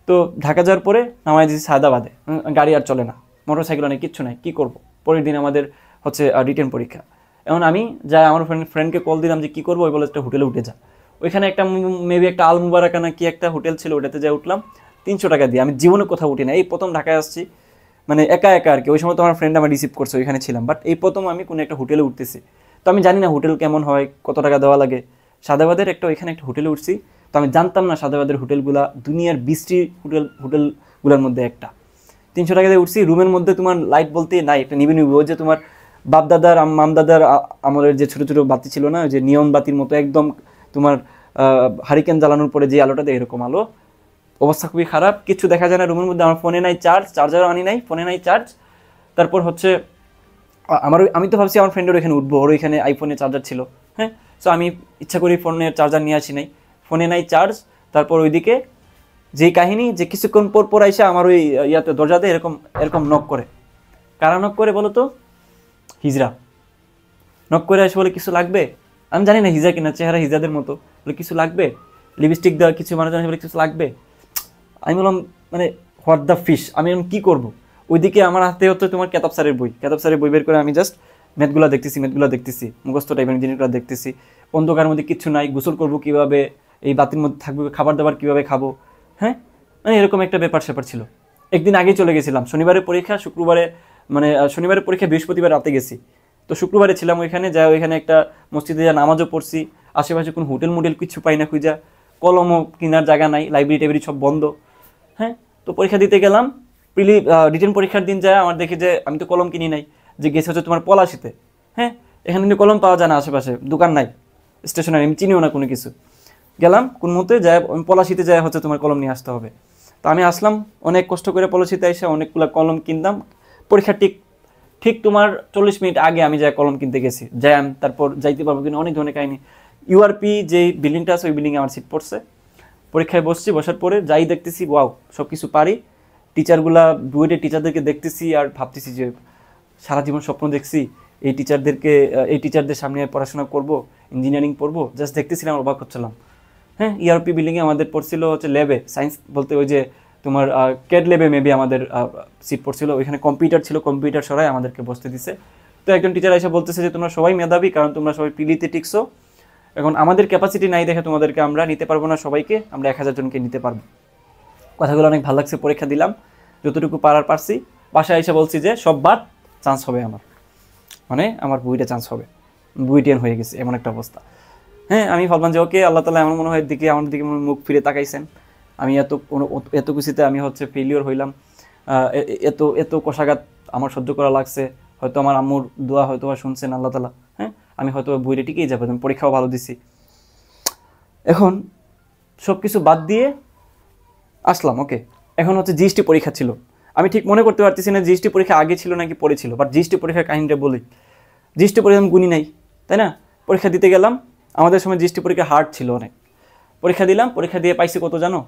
তো ঢাকা যাওয়ার পরে নামাই দিয়েছি সায়দাবাদে, গাড়ি আর চলে না, মোটর সাইকেল নেই, কিচ্ছু নাই, কী করবো। পরের দিন আমাদের হচ্ছে রিটেন পরীক্ষা। এখন আমি যাই আমার ফ্রেন্ডকে কল দিলাম যে কী করবো, ওই বলে একটা হোটেলে উঠে যা। ওইখানে একটা মেবি একটা আল মুবারাকানা কি একটা হোটেল ছিল, ওটাতে যাই উঠলাম 300 টাকা দিয়ে। আমি জীবনে কোথাও উঠি না, এই প্রথম ঢাকায় আসছি, মানে একা আর কি। ওই সময় তো আমার ফ্রেন্ড আমার রিসিভ করছে, ওইখানে ছিলাম, বাট এই প্রথম আমি কোনো একটা হোটেলে উঠতেছি। তো আমি জানি না হোটেল কেমন হয়, কত টাকা দেওয়া লাগে। সায়দাবাদের ওইখানে একটা হোটেলে উঠছি, তো আমি জানতাম না সায়দাবাদের হোটেলগুলা দুনিয়ার 20টি হোটেলগুলোর মধ্যে একটা। 300 টাকা দিয়ে উঠছি, রুমের মধ্যে তোমার লাইট বলতে নাই, একটা নিবি ওই যে তোমার বাপদাদার মামদাদার আমলের যে ছোটো ছোটো বাতি ছিল না, ওই যে নিয়ন বাতির মতো একদম তোমার হারিকেন জ্বালানোর পরে যে আলোটা দেয়, এরকম আলো। অবস্থা খুবই খারাপ, কিছু দেখা যায় না রুমের মধ্যে। আমার ফোনে নাই চার্জ, চার্জারও আনি নাই, ফোনে নাই চার্জ। তারপর হচ্ছে আমি তো ভাবছি আমার ফ্রেন্ডের ওইখানে উঠবো, ওর ওইখানে আইফোনের চার্জার ছিল, হ্যাঁ। সো আমি ইচ্ছা করি ফোনের চার্জার নিয়ে আসি নাই, ফোনে নাই চার্জ। তারপর ওইদিকে যেই কাহিনী যে কিছুক্ষণ পর পর আইসা আমার ওই ইয়াতে দরজাতে এরকম এরকম নক করে। কারা নক করে বলো তো? হিজরা নক করে আসে, বলে কিছু লাগবে। আমি জানি না হিজা কিনা, চেহারা হিজাদের মতো, বলে কিছু লাগবে, লিপস্টিক দেওয়া কিছু মানুষ বলে কিছু লাগবে। আমি বললাম মানে হোয়াট দ্য ফিশ, আমি এখন কী করবো? ওইদিকে আমার হাতে হচ্ছে তোমার কেতাব স্যারের বই বের করে আমি জাস্ট ম্যাথগুলো দেখতেছি, মুখস্থ টাইপের জিনিসগুলো দেখতেছি। অন্ধকারের মধ্যে কিচ্ছু নাই, গোসল করবো কীভাবে, এই বাতির মধ্যে থাকবো, খাবার দাবার কীভাবে খাবো, হ্যাঁ। মানে এরকম একটা ব্যাপার স্যাপার ছিল। একদিন আগেই চলে গেছিলাম, শনিবারের পরীক্ষা, শনিবারের পরীক্ষা বৃহস্পতিবার রাতে গেছি। তো শুক্রবারে ছিলাম ওইখানে, ওইখানে একটা মসজিদে নামাজও পড়ছি। আশেপাশে কোনো হোটেল মোটেল কিছু পাই না খুঁজা, কলমও কেনার জায়গা নাই, লাইব্রেরি টাইব্রেরি সব বন্ধ, হ্যাঁ। তো পরীক্ষা দিতে গেলাম, রিটেন পরীক্ষার দিন যায় আমার দেখি যে আমি তো কলম কিনি নাই, যে গেছে হচ্ছে তোমার পলাশিতে, হ্যাঁ। এখানে কিন্তু কলম পাওয়া যায় না, আশেপাশে দোকান নাই, স্টেশনারি আমি চিনিও না কোনো কিছু। গেলাম কোন মতে যায়, পলাশিতে যায় হচ্ছে তোমার কলম নিয়ে আসতে হবে। তো আমি আসলাম অনেক কষ্ট করে, পলাশিতে এসে অনেকগুলো কলম কিনতাম। পরীক্ষা ঠিক তোমার 40 মিনিট আগে আমি যাই কলম কিনতে গেছি, জ্যাম, তারপর যাইতে পারবো কিনা, অনেক ধরনের কাহিনি। ইউআরপি যে বিল্ডিংটা আছে ওই বিল্ডিংয়ে আমার সিট পড়ছে। পরীক্ষায় বসার পরে যাই দেখতেছি, ওয়াও সব কিছু পারি। টিচারগুলা, বুয়েটের টিচারদেরকে দেখতেছি আর ভাবতেছি যে সারা জীবন স্বপ্ন দেখছি এই টিচারদের সামনে পড়াশোনা করব, ইঞ্জিনিয়ারিং পড়বো, জাস্ট দেখতেছিলাম, অবাক হচ্ছিলাম, হ্যাঁ। ইআরপি বিল্ডিংয়ে আমাদের পড়ছিল হচ্ছে ল্যাবে, সায়েন্স বলতে ওই যে তোমার ক্যাড ল্যাবে মেবি আমাদের সিট পড়ছিল। ওইখানে কম্পিউটার ছিল, কম্পিউটার সরাই আমাদেরকে বসতে দিছে। তো একজন টিচার এসে বলতেছে যে তোমরা সবাই মেধাবী, কারণ তোমরা সবাই পিলিতে টিকছো, এখন আমাদের ক্যাপাসিটি নাই দেখে তোমাদেরকে আমরা নিতে পারবো না, সবাইকে আমরা 1000 জনকে নিতে পারবো। কথাগুলো অনেক ভালো লাগছে, পরীক্ষা দিলাম, যতটুকু পারছি। বাসায় এসে বলছি যে সব বাদ, চান্স হবে আমার, মানে আমার বুয়েটে চান্স হবে, বুয়েটিয়ান হয়ে গেছে, এমন একটা অবস্থা, হ্যাঁ। আমি ভাবলাম যে ওকে, আল্লাহ তাআলা এমন মনে হয় আমার দিকে মুখ ফিরে তাকাইছেন। আমি এত কিছুতে আমি হচ্ছে ফেলিওর হইলাম, এত কষাঘাত আমার সহ্য করা লাগছে। হয়তো আমার আম্মুর দোয়া হয়তো শুনছেন আল্লাহ তাআলা, হ্যাঁ। আমি হয়তো বুয়েটে টিকেই যাবো, আমি পরীক্ষাও ভালো দিছি। এখন সব কিছু বাদ দিয়ে আসলাম, ওকে। এখন হচ্ছে জিএসটি পরীক্ষা ছিল। আমি ঠিক মনে করতে পারতেছি না জিএসটি পরীক্ষা আগে ছিল নাকি পরে ছিল, বাট জিএসটি পরীক্ষার কাহিনীটা বলি। জিএসটি পরীক্ষা আমি গুনি নাই, তাই না? পরীক্ষা দিতে গেলাম, আমাদের সময় জিএসটি পরীক্ষা হার্ড ছিল অনেক। পরীক্ষা দিলাম, পরীক্ষা দিয়ে পাইছি কত জানো?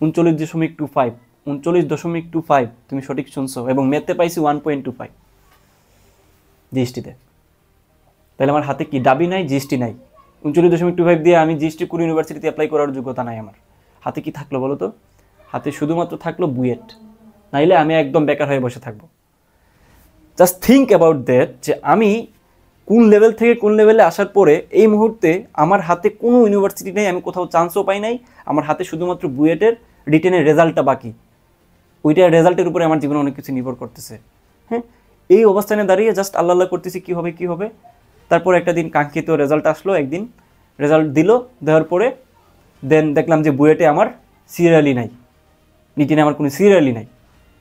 39.25, 39.25, তুমি সঠিক শুনছো। এবং ম্যাথে পাইছি 1.25 জিএসটিতে। তাহলে আমার হাতে কি ডাবি নাই, জিএসটি নাই। 39.25 দিয়ে আমি জিএসটি কোন ইউনিভার্সিটিতে অ্যাপ্লাই করার যোগ্যতা নাই আমার। হাতে কি থাকলো বলো তো? হাতে শুধুমাত্র থাকলো বুয়েট, নাইলে আমি একদম বেকার হয়ে বসে থাকবো। জাস্ট থিঙ্ক অ্যাবাউট দ্যাট, যে আমি কোন লেভেল থেকে কোন লেভেলে আসার পরে এই মুহূর্তে আমার হাতে কোনো ইউনিভার্সিটি নেই, আমি কোথাও চান্সও পাই নাই, আমার হাতে শুধুমাত্র বুয়েটের রিটেনের রেজাল্টটা বাকি। ওইটার রেজাল্টের উপরে আমার জীবনে অনেক কিছু নির্ভর করতেছে, হ্যাঁ। এই অবস্থানে দাঁড়িয়ে জাস্ট আল্লাহ করতেছি কী হবে। তারপর একটা দিন কাঙ্ক্ষিত রেজাল্ট আসলো, একদিন রেজাল্ট দেওয়ার পরে দেন দেখলাম যে বুয়েটে আমার সিরিয়ালই নাই, রিটেনে আমার কোনো সিরিয়ালই নাই,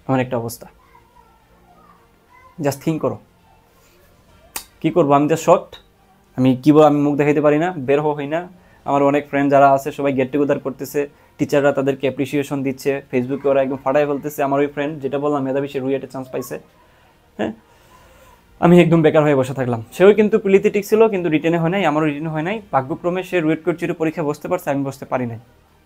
এমন একটা অবস্থা। জাস্ট থিঙ্ক করো, কী করবো? আমি জাস্ট শকড। আমি আমি মুখ দেখাইতে পারি না, বের হই না। আমার অনেক ফ্রেন্ড যারা আছে সবাই গেট টুগেদার করতেছে, টিচাররা তাদেরকে অ্যাপ্রিসিয়েশন দিচ্ছে, ফেসবুকে ওরা একদম ফাটাই ফেলতেছে। আমার ওই ফ্রেন্ড যেটা বললাম মেধাবী, সে রুয়েটে চান্স পাইছে, হ্যাঁ। আমি একদম বেকার হয়ে বসে থাকলাম। সেও কিন্তু পিলিতে টিকছিল, কিন্তু রিটেনে হয় নাই, আমারও রিটেনে হয় নাই। ভাগ্যক্রমে সে রুয়েট কোর্চির পরীক্ষা বসতে পারছে, আমি বসতে পারি নাই।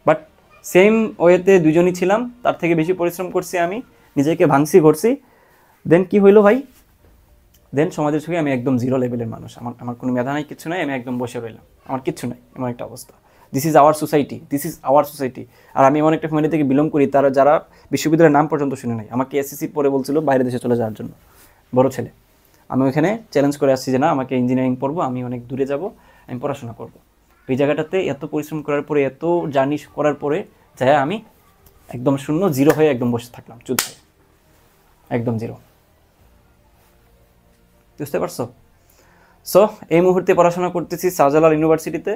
বাট সেম ওয়েতে দুজনই ছিলাম, তার থেকে বেশি পরিশ্রম করছি আমি, নিজেকে ভাঙছি করছি। দেন কি হইলো ভাই? দেন সমাজের চোখে আমি একদম জিরো লেভেলের মানুষ, আমার কোনো মেধা নাই, কিছু নাই, আমি একদম বসে রইলাম, আমার কিচ্ছু নাই, এমন একটা অবস্থা। This is our society. আর আমি এমন একটা ফ্যামিলি থেকে বিলং করি, তারা যারা বিশ্ববিদ্যালয়ের নাম পর্যন্ত শুনে নাই। আমাকে এসএসসি পরে বলছিল বাইরে দেশে চলে যাওয়ার জন্য, বড় ছেলে। আমি ওইখানে চ্যালেঞ্জ করে আসছি যে না, আমাকে ইঞ্জিনিয়ারিং পড়বো, আমি অনেক দূরে যাব, আমি পড়াশোনা করব। এই জায়গাটাতে এত পরিশ্রম করার পরে, এত জার্নি করার পরে যাই আমি একদম শূন্য, জিরো হয়ে একদম বসে থাকলাম, চুপ হয়ে, একদম জিরো। বুঝতে পারছো? সো এই মুহূর্তে পড়াশোনা করতেছি শাহজালাল ইউনিভার্সিটিতে,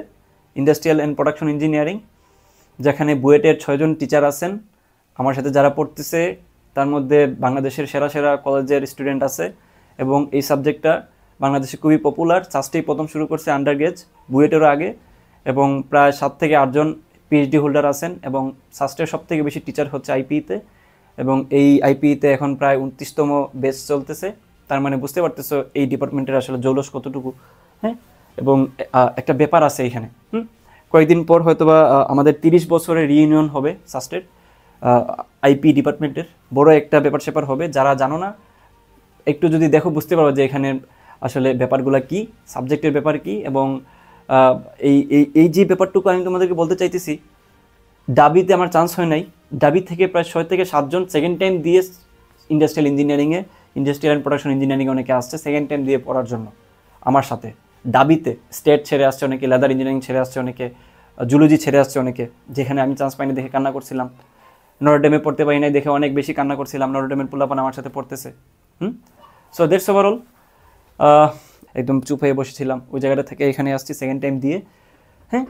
ইন্ডাস্ট্রিয়াল অ্যান্ড প্রোডাকশন ইঞ্জিনিয়ারিং, যেখানে বুয়েটের 6 জন টিচার আছেন আমার সাথে যারা পড়তেছে। তার মধ্যে বাংলাদেশের সেরা কলেজের স্টুডেন্ট আছে, এবং এই সাবজেক্টটা বাংলাদেশে খুবই পপুলার। সাস্টেই প্রথম শুরু করছে আন্ডারগ্রেজ, বুয়েটেরও আগে, এবং প্রায় 7 থেকে 8 জন পিএইচডি হোল্ডার আছেন। এবং সাস্টের সবথেকে বেশি টিচার হচ্ছে আইপিতে, এবং এই আইপিতে এখন প্রায় 29তম ব্যাচ চলতেছে। তার মানে বুঝতে পারতেছো এই ডিপার্টমেন্টের আসলে জৌলস কতটুকু। হ্যাঁ, এবং একটা ব্যাপার আছে এখানে। কয়েকদিন পর হয়তোবা আমাদের 30 বছরের রিইউনিয়ন হবে সাস্টের আইপি ডিপার্টমেন্টের। বড় একটা ব্যাপার স্যাপার হবে, যারা জানো না একটু যদি দেখো বুঝতে পারো যে এখানে আসলে ব্যাপারগুলো কি, সাবজেক্টের ব্যাপার কি। এবং এই এই এই যে ব্যাপারটুকু আমি তোমাদেরকে বলতে চাইতেছি, ডাবিতে আমার চান্স হয় নাই। ডাবি থেকে প্রায় 6 থেকে 7 জন সেকেন্ড টাইম দিয়ে ইন্ডাস্ট্রিয়াল ইঞ্জিনিয়ারিংয়ে, ইন্ডাস্ট্রিয়াল অ্যান্ড প্রোডাকশন ইঞ্জিনিয়ারিংয়ে অনেকে আসছে সেকেন্ড টাইম দিয়ে পড়ার জন্য আমার সাথে। ডাবিতে স্টেট ছেড়ে আসছে অনেকে, লেদার ইঞ্জিনিয়ারিং ছেড়ে আসছে অনেকে, জুলজি ছেড়ে আসছে অনেকে, যেখানে আমি চান্স পাইনি দেখে কান্না করছিলাম। নটরডেমে পড়তে পারি নাই দেখে অনেক বেশি কান্না করছিলাম। নটরডেমের পোলাপান আমার সাথে পড়তেছে। So that's overall. একদম চুপ হয়ে বসেছিলাম ওই জায়গাটা থেকে এখানে আসছি সেকেন্ড টাইম দিয়ে। হ্যাঁ,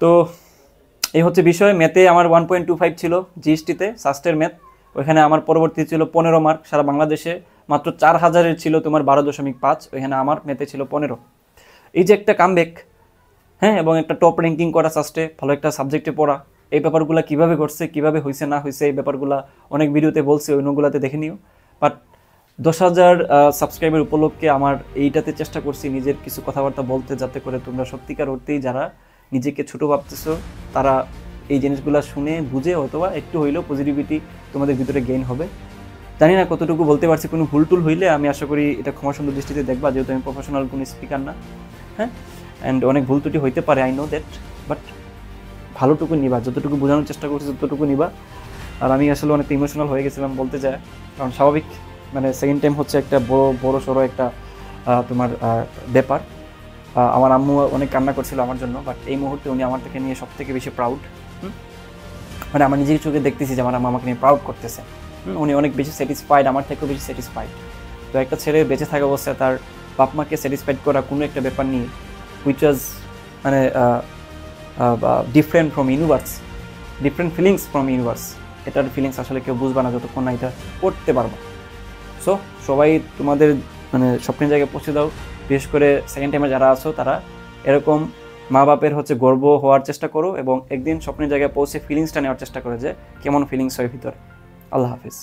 তো এই হচ্ছে বিষয়। ম্যাথে আমার 1.25 ছিল জিএসটিতে, সাস্টের ম্যাথ। ওইখানে আমার পরবর্তী ছিল 15 মার্ক। সারা বাংলাদেশে মাত্র 4000-এর ছিল তোমার 12.5, ওইখানে আমার ম্যাথে ছিল 15। এই যে একটা কামব্যাক, হ্যাঁ, এবং একটা টপ র্যাঙ্কিং করা সাস্টে, ভালো একটা সাবজেক্টে পড়া, এই ব্যাপারগুলো কীভাবে ঘটছে, কীভাবে হয়েছে না হয়েছে, এই ব্যাপারগুলো অনেক ভিডিওতে বলছি, অন্যগুলোতে দেখে নিও। বাট 10,000 সাবস্ক্রাইবার উপলক্ষে আমার এইটাতে চেষ্টা করছি নিজের কিছু কথাবার্তা বলতে, যাতে করে তোমরা সত্যিকার অর্থেই যারা নিজেকে ছোটো ভাবতেছো তারা এই জিনিসগুলো শুনে বুঝে অথবা একটু হইলেও পজিটিভিটি তোমাদের ভিতরে গেইন হবে। জানি না কতটুকু বলতে পারছি, কোনো ভুল টুল হইলে আমি আশা করি এটা ক্ষমা সুন্দর দৃষ্টিতে দেখবা, যেহেতু আমি প্রফেশনাল কোনো স্পিকার না। হ্যাঁ, অ্যান্ড অনেক ভুল ত্রুটি হইতে পারে, আই নো দ্যাট, বাট ভালোটুকু নিবা, যতটুকু বোঝানোর চেষ্টা করছি ততটুকু নিবা। আর আমি আসলে অনেক ইমোশনাল হয়ে গেছিলাম বলতে যায়, কারণ স্বাভাবিক, মানে সেকেন্ড টাইম হচ্ছে একটা বড় সড়ো একটা তোমার ব্যাপার। আমার আম্মু অনেক কান্না করছিল আমার জন্য, বাট এই মুহূর্তে উনি আমার থেকে নিয়ে সবথেকে বেশি প্রাউড। মানে আমার নিজের চোখে দেখতেছি যে আমার আম্মা আমাকে নিয়ে প্রাউড করতেছে। উনি অনেক বেশি স্যাটিসফাইড, আমার থেকেও বেশি স্যাটিসফাইড। তো একটা ছেলে বেঁচে থাকা অবস্থায় তার বাপ মাকে স্যাটিসফাইড করা কোনো একটা ব্যাপার নিয়ে, হুইচ ওয়াজ মানে different from universe, different feelings from universe. এটার ফিলিংস আসলে কেউ বুঝবে না যতক্ষণ না এটা করতে পারবো। সো সবাই তোমাদের মানে স্বপ্নের জায়গায় পৌঁছে দাও। বিশেষ করে সেকেন্ড টাইমে যারা আছো তারা এরকম মা বাপের হচ্ছে গর্ব হওয়ার চেষ্টা করো, এবং একদিন স্বপ্নের জায়গায় পৌঁছে ফিলিংসটা নেওয়ার চেষ্টা করো যে কেমন ফিলিংস হয় ভিতরে। আল্লাহ হাফিজ।